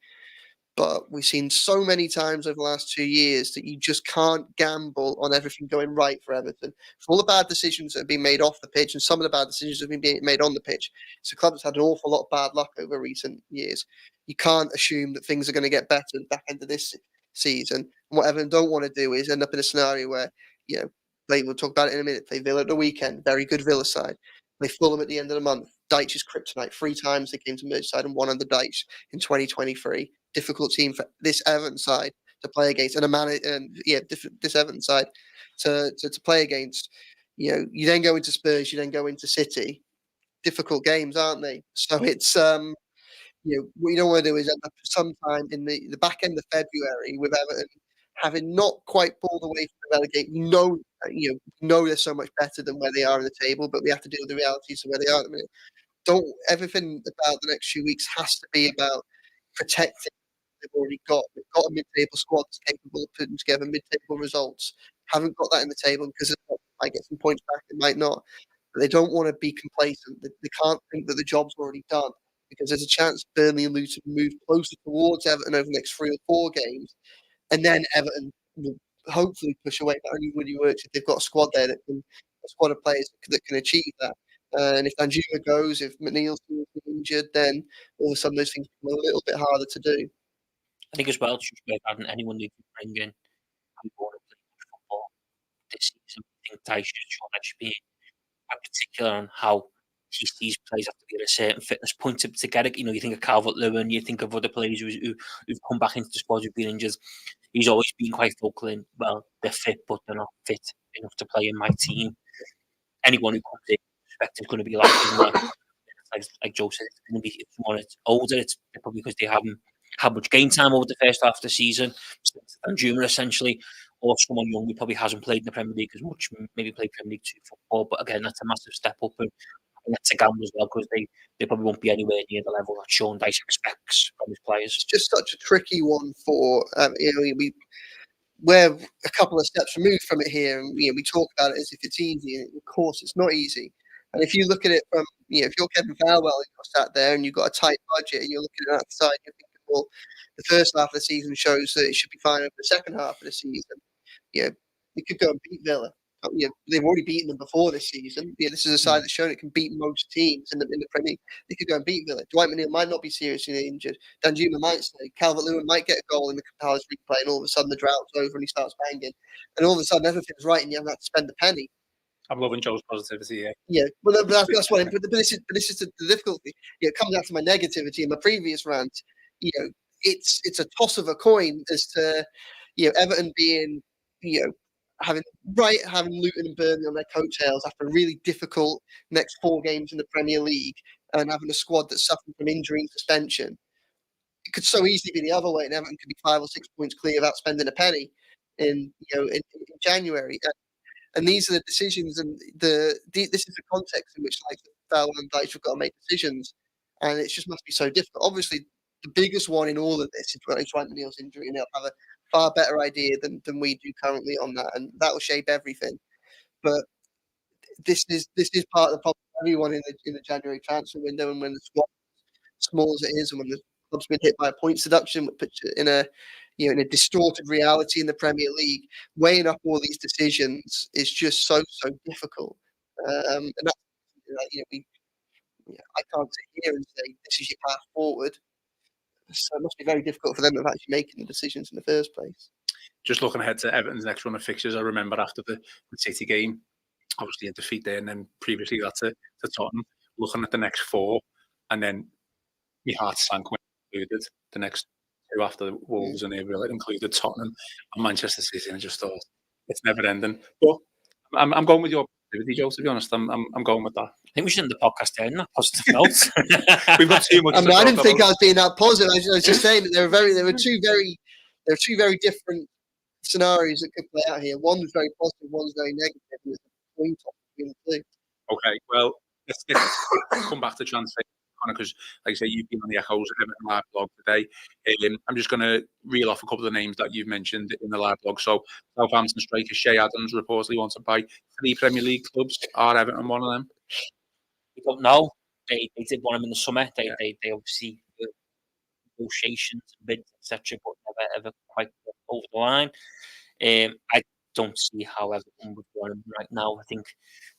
[SPEAKER 2] But we've seen so many times over the last 2 years that you just can't gamble on everything going right for Everton. For all the bad decisions that have been made off the pitch, and some of the bad decisions that have been made on the pitch, it's a club that's had an awful lot of bad luck over recent years. You can't assume that things are going to get better at the back end of this season. And what Everton don't want to do is end up in a scenario where, we'll talk about it in a minute, play Villa at the weekend, very good Villa side. They Fulham at the end of the month. Dyche's kryptonite. 3 times they came to Merseyside and won under Dyche in 2023. Difficult team for this Everton side to play against, and this Everton side to play against. You then go into Spurs, you then go into City. Difficult games, aren't they? So it's what you don't want to do is end up sometime in the back end of February with Everton having not quite pulled away from the relegate. Know they're so much better than where they are in the table, but we have to deal with the realities of where they are at the minute. Everything about the next few weeks has to be about protecting what they've already got. They've got a mid-table squad that's capable of putting together mid-table results. Haven't got that in the table because it might get some points back, it might not. But they don't want to be complacent. They can't think that the job's already done, because there's a chance Burnley and Luton move closer towards Everton over the next 3 or 4 games, and then Everton will hopefully push away. That only really works if they've got a squad there a squad of players that can achieve that. And if Danjuma goes, if McNeil's injured, then all of a sudden those things become a little bit harder to do.
[SPEAKER 3] I think as well, it's just worth adding anyone they can bring in who want to play football this season. I think Dyche should be in particular on how he sees players have to be at a certain fitness point to get it. You think of Calvert-Lewin, you think of other players who've come back into the squad who've been injured. He's always been quite vocal in, well, they're fit, but they're not fit enough to play in my team. Anyone who comes in, is going to be like Joe said, it's going to be, if someone that's older, it's probably because they haven't had much game time over the first half of the season, Danjuma essentially, or someone young who probably hasn't played in the Premier League as much, maybe played Premier League 2 football, but again, that's a massive step up, and that's a gamble as well, because they probably won't be anywhere near the level that Sean Dyche expects from his players.
[SPEAKER 2] It's just such a tricky one for, we're a couple of steps removed from it here, and we talk about it as if it's easy, and of course it's not easy. And if you look at it from, if you're Kevin Farwell and you're sat there and you've got a tight budget and you're looking at that side, you're thinking, well, the first half of the season shows that it should be fine over the second half of the season. They could go and beat Villa. They've already beaten them before this season. This is a side that's shown it can beat most teams in the Premier League. They could go and beat Villa. Dwight McNeil might not be seriously injured. Danjuma might stay. Calvert-Lewin might get a goal in the Palace replay, and all of a sudden the drought's over and he starts banging. And all of a sudden everything's right and you haven't had to spend a penny.
[SPEAKER 1] I'm loving Joe's positivity here.
[SPEAKER 2] Yeah, well, that's what. But this is the difficulty. It comes out to my negativity in my previous rant. It's a toss of a coin as to Everton being having Luton and Burnley on their coattails after a really difficult next 4 games in the Premier League, and having a squad that's suffering from injury and suspension. It could so easily be the other way, and Everton could be 5 or 6 points clear without spending a penny in January. And these are the decisions, and this is the context in which Farwell and Dyche have got to make decisions, and it just must be so difficult. Obviously, the biggest one in all of this is Dwight McNeil's injury, and they'll have a far better idea than we do currently on that, and that will shape everything. But this is part of the problem for everyone in the January transfer window, and when the squad small as it is, and when the club's been hit by a points deduction, which puts it in a distorted reality in the Premier League, weighing up all these decisions is just so difficult. And that's, I can't sit here and say this is your path forward. So it must be very difficult for them of actually making the decisions in the first place.
[SPEAKER 1] Just looking ahead to Everton's next run of fixtures, I remember after the City game, obviously a defeat there, and then previously that to Tottenham. Looking at the next 4, and then my heart sank when it included the next 2 after Wolves and Everton. It included Tottenham and Manchester City, and I just thought it's never ending. But I'm going with your positivity, Joe. To be honest, I'm going with that.
[SPEAKER 3] I think we should end the podcast there in that positive note.
[SPEAKER 1] We've got too much.
[SPEAKER 2] I didn't think I was being that positive. I was just saying that there were two very different scenarios that could play out here. One was very positive, one was very negative. There's a point between the two.
[SPEAKER 1] Okay, well, let's come back to transfer, because, like I say, you've been on the Echoes of Everton live blog today. I'm just going to reel off a couple of names that you've mentioned in the live blog. So, Southampton striker Shea Adams reportedly wants to buy 3 Premier League clubs. Are Everton one of them?
[SPEAKER 3] We don't know. They did want him in the summer. They obviously negotiations, bids, etc., but never ever quite got over the line. I don't see how Everton would want him right now. I think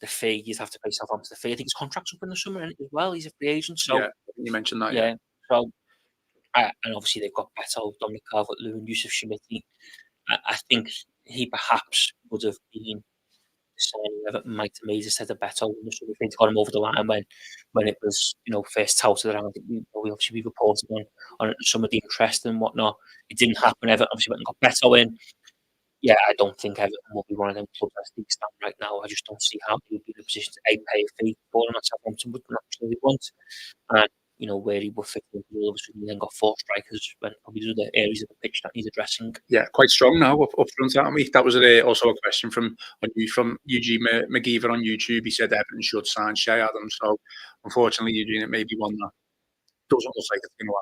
[SPEAKER 3] the fee, you'd have to pay Southampton the fee. I think his contract's up in the summer as well. He's a free agent. So
[SPEAKER 1] yeah, you mentioned that.
[SPEAKER 3] Yeah. So, and obviously they've got Beto, Dominic Calvert-Lewin, Yusuf Shimiti. I think he perhaps would have been signing Everton might have made us a better one. So we think got him over the line when it was, first touted around. We obviously reported on some of the interest and whatnot. It didn't happen. Everton obviously went and got Beto in. Yeah, I don't think Everton will be one of them clubs as they stand right now. I just don't see how he would be in a position to pay a fee for him. That's Southampton would naturally want. And where he would fit in, all of a sudden, he then got 4 strikers when probably there's other areas of the pitch that needs addressing.
[SPEAKER 1] Yeah, quite strong now up front, aren't we? That was also a question from Eugene McGeever on YouTube. He said Everton should sign Shea Adams. So, unfortunately, Eugene, it may be one that doesn't look like it's going to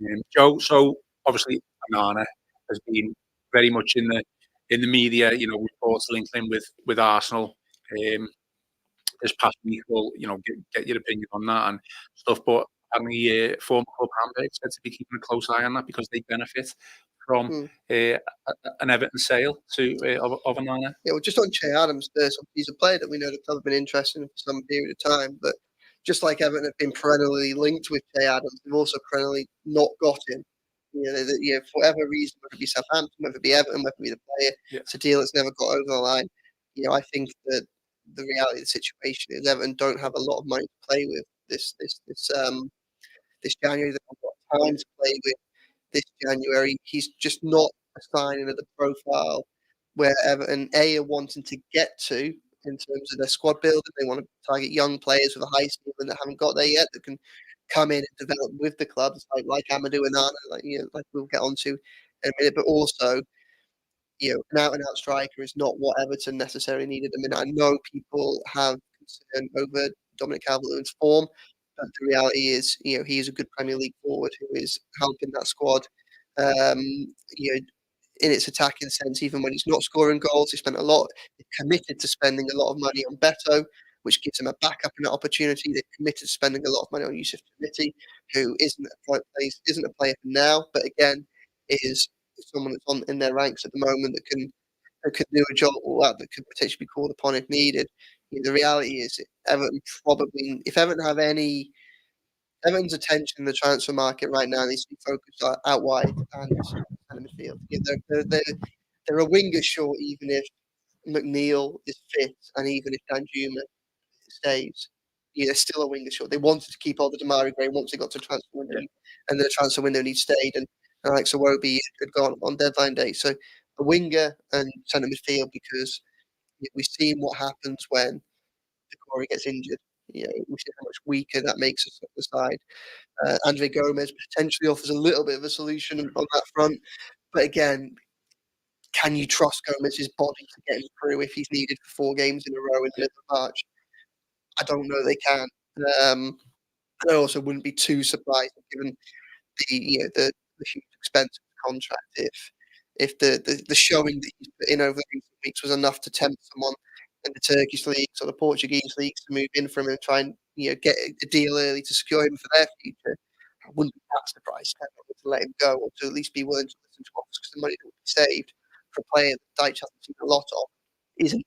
[SPEAKER 1] happen. Joe, so obviously, Onana has been very much in the media. Reports linked him with Arsenal. This past week, we'll get your opinion on that and stuff. But apparently, former club Hamburg said to be keeping a close eye on that because they benefit from an Everton sale of Onana.
[SPEAKER 2] Yeah, well, just on Che Adams, he's a player that we know the club have been interested in for some period of time. But just like Everton have been perennially linked with Che Adams, they've also perennially not got him. For whatever reason, whether it be Southampton, whether it be Everton, whether it be the player, it's a deal that's never got over the line. I think that the reality of the situation is Everton don't have a lot of money to play with this January. They've got time to play with this January. He's just not a signing of the profile where Everton are wanting to get to in terms of their squad building. They want to target young players with a high ceiling that haven't got there yet, that can come in and develop with the clubs, like Amadou Onana, like we'll get onto in a minute. But also, an out-and-out striker is not what Everton necessarily needed. I mean, I know people have concern over Dominic Calvert-Lewin's form, but the reality is, he is a good Premier League forward who is helping that squad, in its attacking sense. Even when he's not scoring goals, he committed to spending a lot of money on Beto, which gives him a backup and an opportunity. They're committed to spending a lot of money on Yusuf Committee, who isn't a player for now, but again, is someone that's in their ranks at the moment that can do a job that could potentially be called upon if needed. The reality is, Everton probably, if Everton have Everton's attention in the transfer market right now needs to be focused out wide and in the midfield. They're a winger short, even if McNeil is fit and even if Danjuma stays. They're still a winger short. They wanted to keep all the Damari Gray once they got to transfer window, and the transfer window he stayed, and Alex Iwobi had gone on deadline day. So a winger and centre midfield, because we've seen what happens when Corey gets injured. We see how much weaker that makes us at the side. Andre Gomez potentially offers a little bit of a solution on that front, but again, can you trust Gomez's body to get him through if he's needed for 4 games in a row in the middle of March? I don't know they can. And I also wouldn't be too surprised given the huge expense of the contract if the showing that he's put in over the recent weeks was enough to tempt someone in the Turkish leagues or the Portuguese leagues to move in from him and try and get a deal early to secure him for their future. I wouldn't be that surprised to let him go, or to at least be willing to listen to offers, because the money that would be saved for a player that Dyche hasn't seen a lot of isn't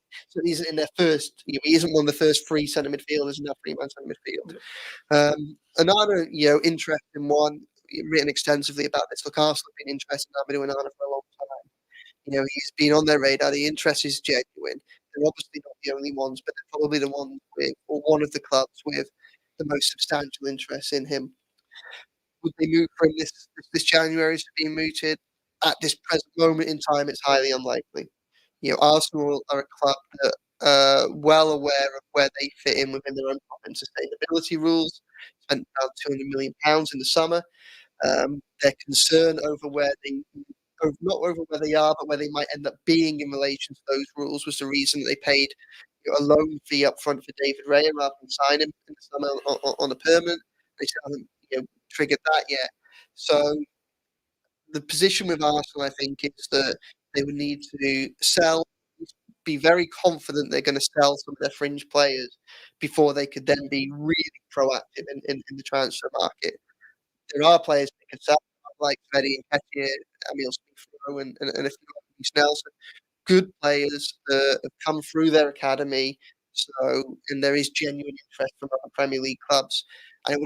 [SPEAKER 2] in their first. He isn't one of the first 3 centre midfielders in that 3-man centre midfield. Another interesting one, written extensively about this. Look, Arsenal have been interested in Amadou Onana for a long time. He's been on their radar. The interest is genuine. They're obviously not the only ones, but they're probably the ones or one of the clubs with the most substantial interest in him. Would they move from this January to being mooted? At this present moment in time, it's highly unlikely. Arsenal are a club that are well aware of where they fit in within their own and sustainability rules. Spent about £200 million in the summer. Their concern over not over where they are, but where they might end up being in relation to those rules was the reason that they paid a loan fee up front for David Raya rather than sign him in the summer on a permanent. They still haven't triggered that yet. So the position with Arsenal, I think, is that they would need to be very confident they're going to sell some of their fringe players before they could then be really proactive in the transfer market. There are players they can sell, like Freddie and Nketiah, Emil Smith-Rowe, and a few others, Nelson. Good players that have come through their academy, and there is genuine interest from other Premier League clubs. And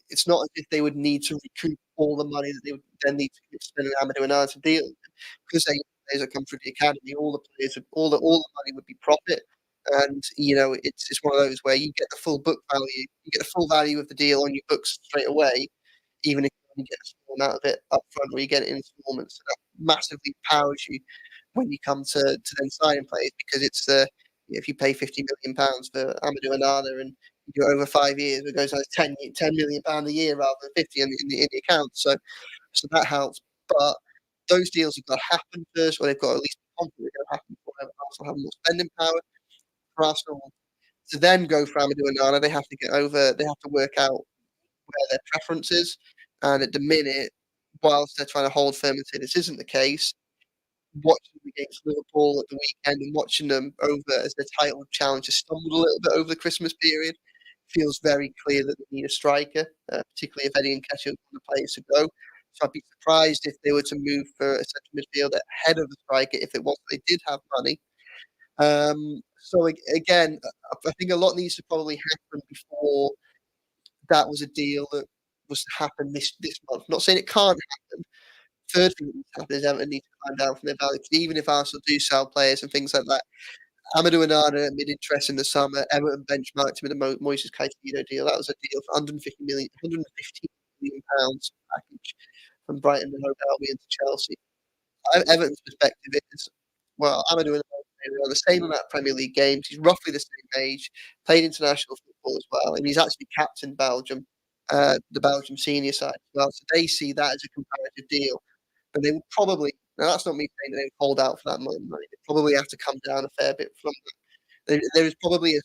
[SPEAKER 2] it's not as if they would need to recoup all the money that they would then need to spend on Amadou Onana to deal, because they players that come through the academy, all the money would be profit. And it's one of those where you get the full book value, you get the full value of the deal on your books straight away, even if you only get a small amount of it up front, or you get it in installments. So that massively powers you when you come to then signing players, because it's if you pay £50 million for Amadou Onana and you do it over 5 years, it goes like £10 million a year rather than 50 in the account. So that helps. But those deals have got to happen first, or they've got to at least be confident they're going to happen before Arsenal have more spending power. For Arsenal to then go for Amadou Onana, they have to work out where their preference is. And at the minute, whilst they're trying to hold firm and say this isn't the case, watching them against Liverpool at the weekend and watching them over as their title challenge has stumbled a little bit over the Christmas period, feels very clear that they need a striker, particularly if Eddie Nketiah is one of the players to go. So I'd be surprised if they were to move for a central midfielder ahead of the striker if it was they did have money. So again, I think a lot needs to probably happen before that was a deal that was to happen this month. I'm not saying it can't happen. Third thing that needs to happen is Everton need to climb down from their value. Even if Arsenal do sell players and things like that, Amadou Onana mid interest in the summer. Everton benchmarked him in the Moises Caicedo deal. That was a deal for £115 million package from Brighton and Hove Albion to Chelsea. Everton's perspective is, well, Amadou Onana are the same amount of Premier League games. He's roughly the same age, played international football as well, and he's actually captained Belgium, the Belgium senior side as well. So they see that as a comparative deal. But they would probably, now that's not me saying that they would hold out for that money. They probably have to come down a fair bit from that. There is probably a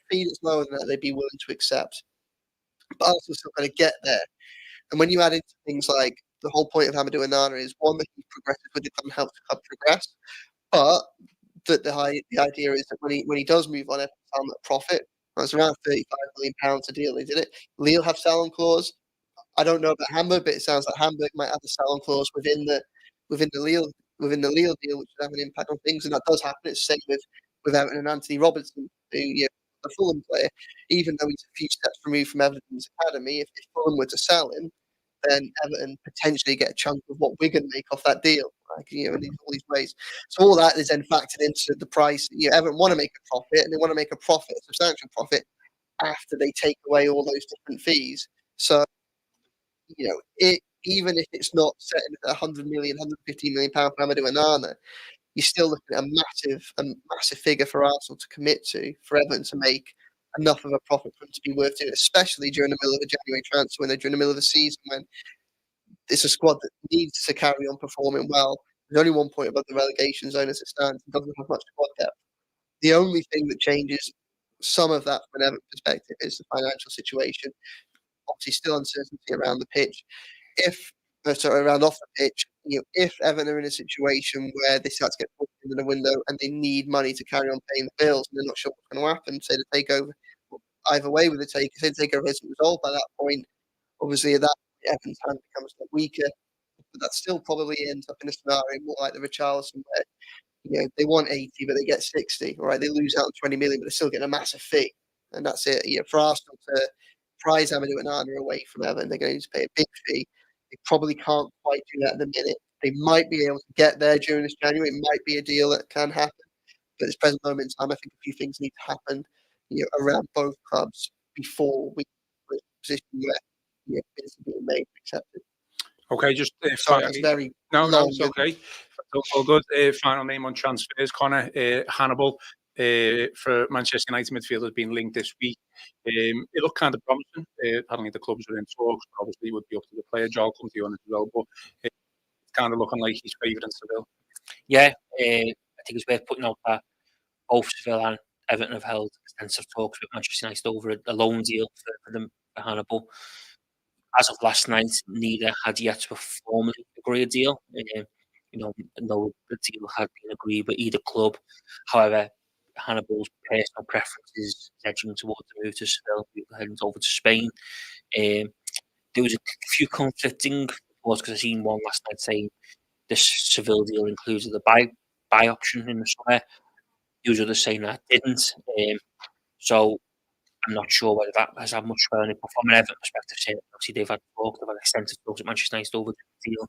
[SPEAKER 2] fee that's lower than that they'd be willing to accept. But Arsenal's still going to get there. And when you add into things like the whole point of Amadou Onana is, one, that he progresses with the club and helps the club progress, but that the idea is that when he does move on, Everton sell him at profit. It's around £35 million a deal, isn't it? Lille have sell-on clause. I don't know about Hamburg, but it sounds like Hamburg might have a sell-on clause within the Lille deal, which would have an impact on things, and that does happen. It's the same with Everton and Anthony Robertson, who a Fulham player, even though he's a few steps removed from Everton's academy. If Fulham were to sell him, then Everton potentially get a chunk of what Wigan make off that deal, in all these ways. So all that is then factored into the price. Everton want to make a profit, and they want to make a substantial profit, after they take away all those different fees. So, even if it's not set at £100 million, £115 million for Amadou Onana, you're still looking at a massive figure for Arsenal to commit to, for Everton to make enough of a profit for them to be worth it, especially during the middle of a January transfer window, during the middle of the season, when it's a squad that needs to carry on performing well. There's only 1 point above the relegation zone as it stands, and doesn't have much squad depth. The only thing that changes some of that from an Everton perspective is the financial situation. Obviously, still uncertainty around the pitch. Around off the pitch, if Everton are in a situation where they start to get pushed into the window and they need money to carry on paying the bills, and they're not sure what's going to happen, say the takeover, either way with the takeover isn't resolved by that point, obviously at that Everton's hand becomes a lot weaker. But that still probably ends up in a scenario more like the Richarlison, where they want 80 but they get 60. All right, they lose out on 20 million, but they're still getting a massive fee, and that's it. For Arsenal to prize Amadou Onana away from Everton, they're going to need to pay a big fee. They probably can't quite do that at the minute. They might be able to get there during this January. It might be a deal that can happen. But at this present moment in time, I think a few things need to happen around both clubs before we get in a position where bids are being made to accept it.
[SPEAKER 1] Okay, just
[SPEAKER 2] sorry, that's very long.
[SPEAKER 1] No, it's okay. All good. Final name on transfers, Connor. Hannibal for Manchester United midfield has been linked this week. It looked kind of promising. Apparently the clubs were in talks, but obviously it would be up to the player. Joel, come to you on it as well, but it's kind of looking like he's favoured in Seville.
[SPEAKER 3] Yeah, I think it's worth putting out that both Seville and Everton have held extensive talks with Manchester United over a loan deal for them, for Hannibal. As of last night, neither had yet to formally agree a deal. No deal had been agreed by either club. However, Hannibal's personal preference is edging towards the move to Seville, heading over to Spain. There was a few conflicting reports, because I seen one last night saying this Seville deal included the buy option in the summer. Those others saying that didn't. So I'm not sure whether that has had much bearing from an Everton perspective. Saying obviously they've had extensive talks at Manchester United over the deal.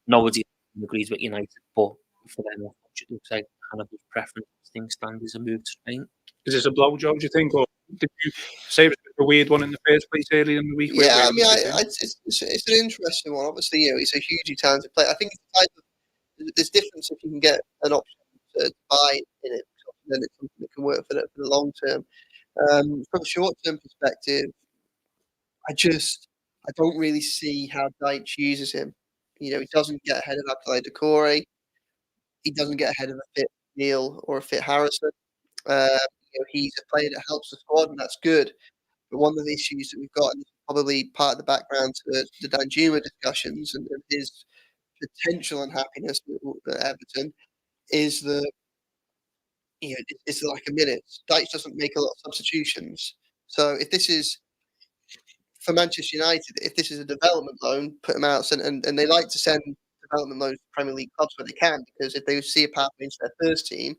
[SPEAKER 3] No deal agrees with United, but for them, it looks like Hannibal's preference as things stand is a move to Spain.
[SPEAKER 1] Is this a blow, Joe, do you think? Or did you say it was a weird one in the first place earlier in the week?
[SPEAKER 2] Yeah, I mean, it's an interesting one. Obviously, he's a hugely talented player. I think it's the type of, there's difference if you can get an option to buy in it, then it's something that can work for the long term. From a short term perspective, I don't really see how Deitch uses him. He doesn't get ahead of Abdoulaye Doucouré. He doesn't get ahead of a fit Neil or a fit Harrison. He's a player that helps the squad, and that's good. But one of the issues that we've got, and probably part of the background to the Danjuma discussions and his potential unhappiness at Everton, is that it's like a minute. Deitch doesn't make a lot of substitutions. So if this is for Manchester United, if this is a development loan, put them out, and they like to send development loans to Premier League clubs where they can, because if they see a pathway into their first team,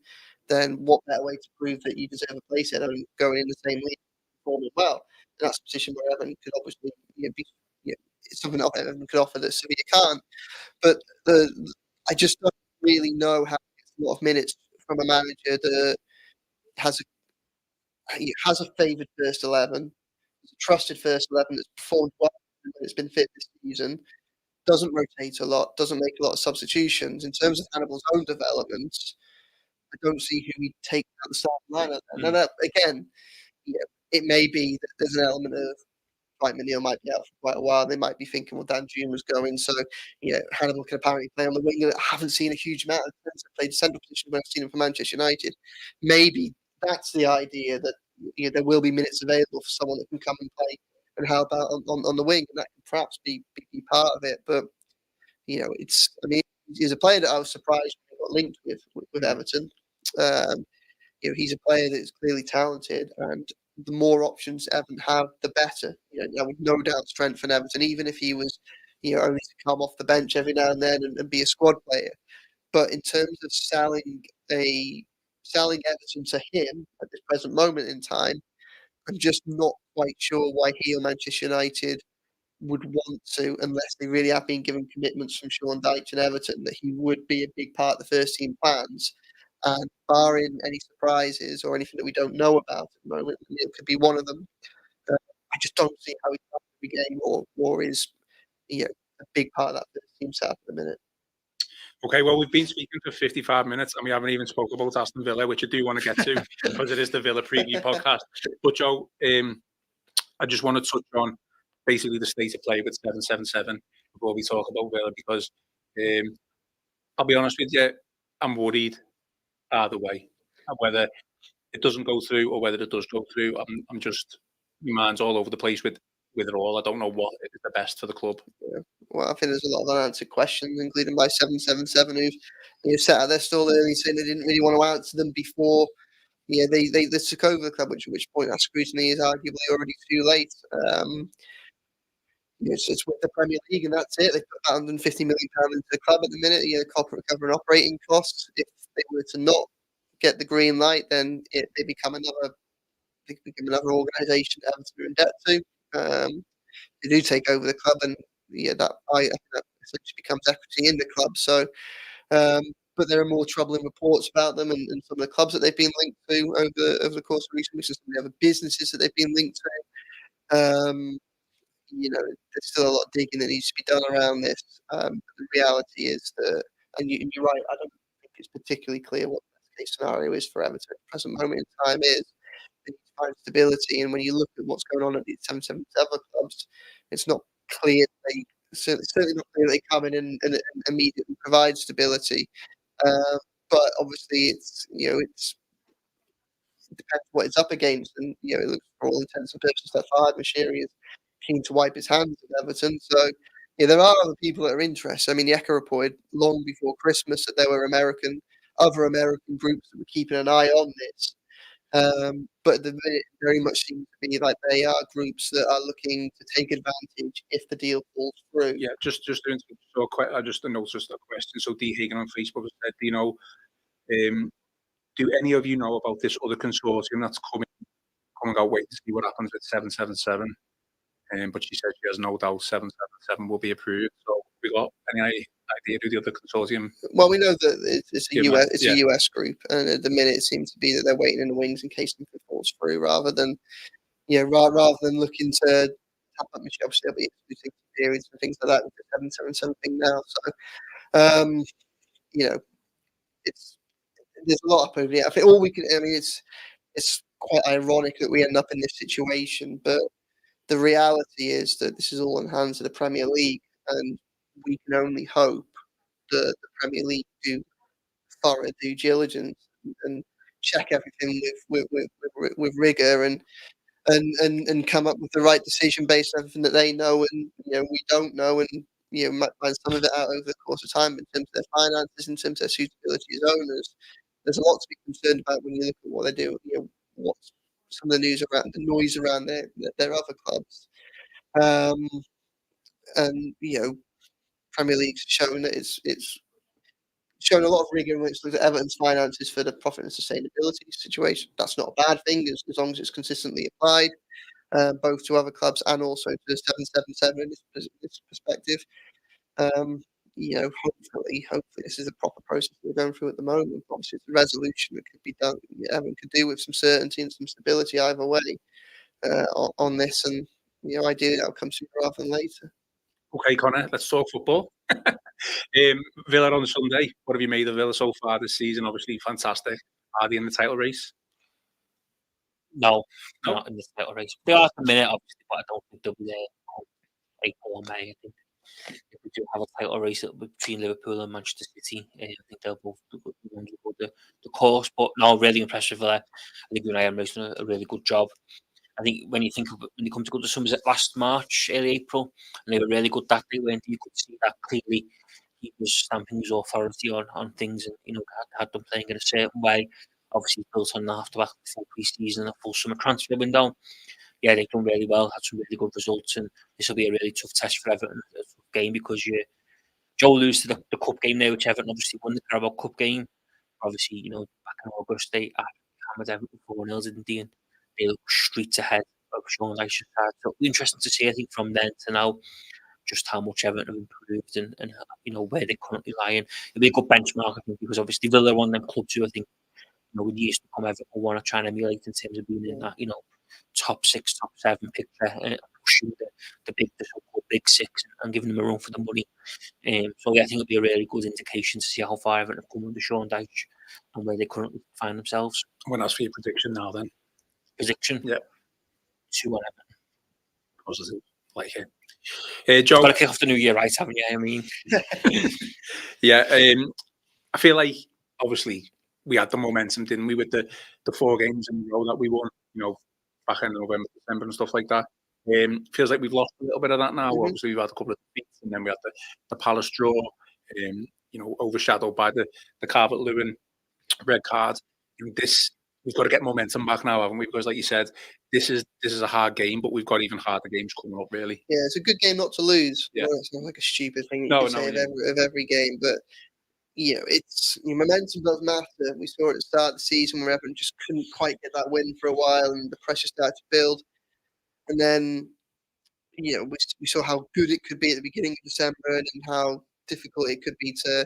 [SPEAKER 2] then what better way to prove that you deserve a place there than going in the same league, performing well? And that's a position where Everton could obviously be it's something that Everton could offer that Sevilla can't. But I just don't really know how to get a lot of minutes from a manager that has a favoured first 11, a trusted first 11 that's performed well when it's been fit this season, doesn't rotate a lot, doesn't make a lot of substitutions. In terms of Hannibal's own developments, I don't see who he'd take out the starting lineup. And that, again, it may be that there's an element of Dwight McNeil might be out for quite a while. They might be thinking, well, Danjuma's going, so Hannibal can apparently play on the wing. I haven't seen a huge amount of sense of played central position when I've seen him for Manchester United. Maybe that's the idea, that there will be minutes available for someone that can come and play and help out on the wing, and that can perhaps be part of it. But he's a player that I was surprised when he got linked with Everton. He's a player that is clearly talented, and the more options Everton have, the better. That would no doubt strengthen Everton, even if he was, only to come off the bench every now and then and be a squad player. But in terms of selling Everton to him at this present moment in time, I'm just not quite sure why he or Manchester United would want to, unless they really have been given commitments from Sean Dyche and Everton that he would be a big part of the first team plans. And barring any surprises or anything that we don't know about at the moment, it could be one of them. I just don't see how he can every game or is a big part of that first team setup at the minute.
[SPEAKER 1] Okay, well, we've been speaking for 55 minutes and we haven't even spoke about Aston Villa, which I do want to get to because it is the Villa preview podcast. But Joe, I just want to touch on basically the state of play with 777 before we talk about Villa, because I'll be honest with you, I'm worried either way, whether it doesn't go through or whether it does go through. I'm just, my mind's all over the place with it all. I don't know what is the best for the club.
[SPEAKER 2] Yeah. Well, I think there's a lot of unanswered questions, including by 777, who sat at their stall early saying they didn't really want to answer them before. They took over the club, which point that scrutiny is arguably already too late. It's with the Premier League, and that's it. They've put £150 million into the club at the minute. Corporate covering operating costs. If they were to not get the green light, then they become another organisation Everton are in debt to. They do take over the club, and that essentially becomes equity in the club. So, but there are more troubling reports about them and some of the clubs that they've been linked to over the course of recent weeks, and some of the other businesses that they've been linked to. There's still a lot of digging that needs to be done around this. The reality is that, and you're right, I don't think it's particularly clear what the best case scenario is for Everton at the present moment in time. Is they need to find stability, and when you look at what's going on at these 777 clubs, it's not clear certainly not clear they come in and immediately provide stability. But obviously, it depends what it's up against, and it looks, for all intents and purposes, that Farhad Moshiri is keen to wipe his hands at Everton. So there are other people that are interested. I mean, the Echo reported long before Christmas that there were other American groups that were keeping an eye on this. But at the minute, it very much seems to be like they are groups that are looking to take advantage if the deal falls through.
[SPEAKER 1] Yeah, I just noticed a question. So D Hagan on Facebook said, do any of you know about this other consortium that's coming out? Wait to see what happens with 777. But she said she has no doubt 777 will be approved. So we got idea who the other consortium?
[SPEAKER 2] Well, we know that it's
[SPEAKER 1] Yeah, man.
[SPEAKER 2] a US group, and at the minute it seems to be that they're waiting in the wings in case something falls through, rather than rather than looking to tap up Michelle. Obviously, there'll be exclusive periods and things like that with the 777 thing now. So, there's a lot up over here. I think all we can. I mean, it's quite ironic that we end up in this situation, but the reality is that this is all in hands of the Premier League, and we can only hope that the Premier League do thorough due diligence and check everything with rigor and come up with the right decision based on everything that they know and we don't know, and might find some of it out over the course of time in terms of their finances, in terms of their suitability as owners. There's a lot to be concerned about when you look at what they do. What's some of the news around the noise around their other clubs, and Premier League's shown that it's shown a lot of rigor when it's looked at Everton's finances for the profit and sustainability situation. That's not a bad thing as long as it's consistently applied, both to other clubs and also to the 777 in this perspective. Hopefully this is a proper process we're going through at the moment. Obviously, it's a resolution that could be done. Everton could do with some certainty and some stability either way on this, and ideally that'll come sooner rather than later.
[SPEAKER 1] Okay, Connor, let's talk football. Villa on Sunday. What have you made of Villa so far this season? Obviously, fantastic. Are they in the title race?
[SPEAKER 3] No, not in the title race. They are at the minute, obviously, but I don't think they'll be there April or May. I think if we do have a title race between Liverpool and Manchester City, I think they'll both be the course. But no, really impressed with Villa. I think Unai Emery's done a really good job. I think when you come to go to Summers last March, early April, and they were really good that day, when you could see that clearly he was stamping his authority on things, and had them playing in a certain way. Obviously built on that after that full pre-season, a full summer transfer window. Yeah, they've done really well, had some really good results, and this will be a really tough test for Everton, a tough game, because Joe lose to the cup game there, which Everton obviously won the Carabao Cup game. Obviously, back in August they hammered Everton 4-0, didn't they? And they look streets ahead of Sean Dyche's side. So it'll be interesting to see, I think, from then to now, just how much Everton have improved and where they currently lie in. It'll be a good benchmark, I think, because obviously Villa are one of them clubs who I think we used to come Everton want to try and emulate in terms of being in that top 6, top 7 picture, and pushing the so-called big 6 and giving them a run for the money. So yeah, I think it'll be a really good indication to see how far Everton have come under Sean Dyche and where they currently find themselves.
[SPEAKER 1] When that's for your prediction now, then.
[SPEAKER 3] Prediction?
[SPEAKER 1] Yeah.
[SPEAKER 3] 2-1 Everton.
[SPEAKER 1] Positive. Like it. Joe,
[SPEAKER 3] got to kick off the new year right, haven't you? I mean,
[SPEAKER 1] yeah. I feel like obviously we had the momentum, didn't we, with the 4 games in a row that we won, back in November, December and stuff like that. Feels like we've lost a little bit of that now. Mm-hmm. Obviously, we've had a couple of defeats, and then we had the Palace draw, overshadowed by the Calvert-Lewin red card. We've got to get momentum back now, haven't we? Because, like you said, this is a hard game, but we've got even harder games coming up, really.
[SPEAKER 2] Yeah, it's a good game not to lose.
[SPEAKER 1] Yeah.
[SPEAKER 2] It's not like a stupid thing you can say of every game, but it's momentum does matter. We saw at the start of the season where Everton just couldn't quite get that win for a while, and the pressure started to build. And then, we saw how good it could be at the beginning of December, and how difficult it could be to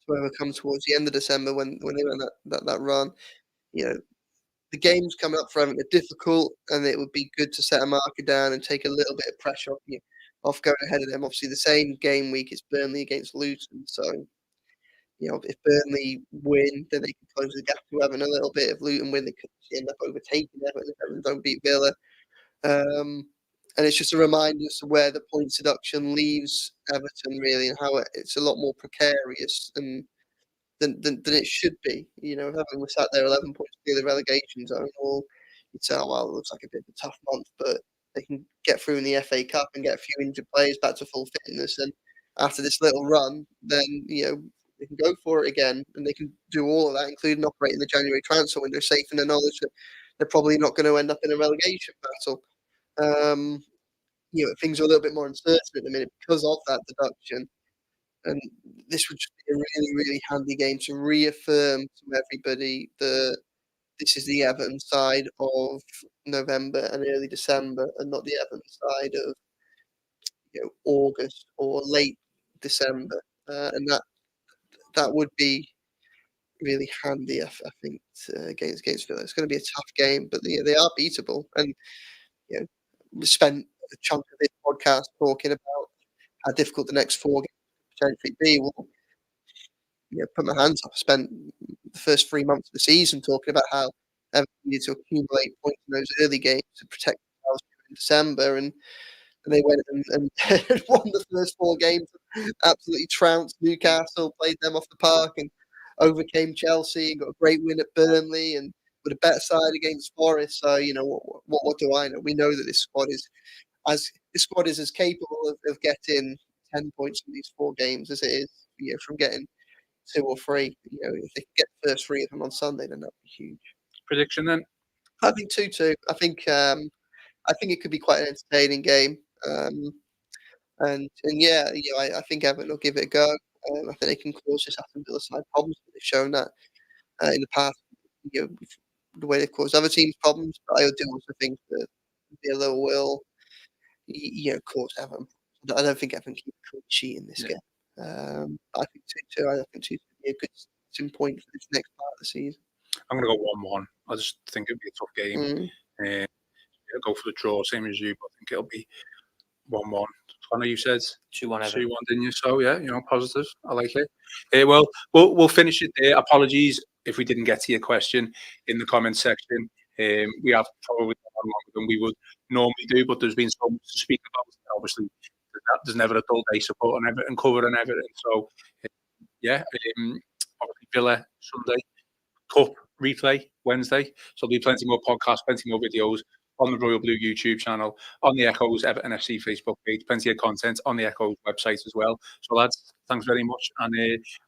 [SPEAKER 2] overcome towards the end of December when they went that run. The games coming up for Everton are difficult, and it would be good to set a marker down and take a little bit of pressure off going ahead of them. Obviously, the same game week is Burnley against Luton, so if Burnley win, then they can close the gap to Everton a little bit. If Luton win, they could end up overtaking Everton if Everton don't beat Villa. And it's just a reminder as to where the point deduction leaves Everton, really, and how it's a lot more precarious than it should be. If Everton was sat there 11 points near the relegation zone, you'd say, oh, well, it looks like a bit of a tough month, but they can get through in the FA Cup and get a few injured players back to full fitness. And after this little run, then, they can go for it again, and they can do all of that, including operating the January transfer window, safe in the knowledge that they're probably not going to end up in a relegation battle. Things are a little bit more uncertain at the minute because of that deduction. And this would just be a really, really handy game to reaffirm to everybody that this is the Everton side of November and early December, and not the Everton side of August or late December. and that would be really handy, I think, against Villa. It's going to be a tough game, but they are beatable. And we spent a chunk of this podcast talking about how difficult the next 4 games could potentially be. Well, put my hands up. I spent the first 3 months of the season talking about how Everton needed to accumulate points in those early games to protect themselves in December, and they went and won the first 4 games, absolutely trounced Newcastle, played them off the park, and overcame Chelsea, and got a great win at Burnley, and with a better side against Forest. So what do I know? We know that this squad is as capable of getting 10 points from these 4 games as it is from getting 2 or 3. If they get the first 3 of them on Sunday, then that'd be huge.
[SPEAKER 1] Prediction then?
[SPEAKER 2] I think 2-2. I think it could be quite an entertaining game. And yeah, I think Everton will give it a go. I think they can cause this Aston Villa side problems. They've shown that in the past. The way they've caused other teams problems, but I do also think that Villa will, cause Everton. I don't think Everton keep a clean sheet in this game. I think 2-2. I think 2-2 would be a good starting point for this next part of the season.
[SPEAKER 1] I'm going to go 1-1. I just think it'll be a tough game. I'll go for the draw, same as you, but I think it'll be 1-1. Connor, you said
[SPEAKER 3] 2-1 Everton.
[SPEAKER 1] 2-1, didn't you? So yeah, positive. I like it. Well, we'll finish it there. Apologies if we didn't get to your question in the comments section. We have probably gone longer than we would normally do, but there's been so much to speak about. Obviously, there's never a dull day support on Everton, covering Everton. So obviously Villa Sunday, Cup replay Wednesday. So there'll be plenty more podcasts, plenty more videos on the Royal Blue YouTube channel, on the Echoes Everton FC Facebook page, plenty of content on the Echoes website as well. So lads, thanks very much, and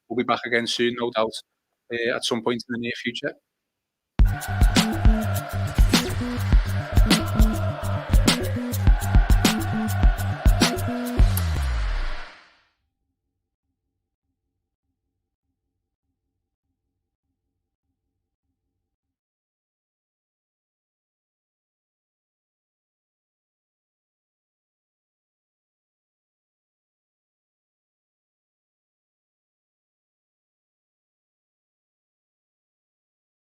[SPEAKER 1] we'll be back again soon, no doubt, at some point in the near future.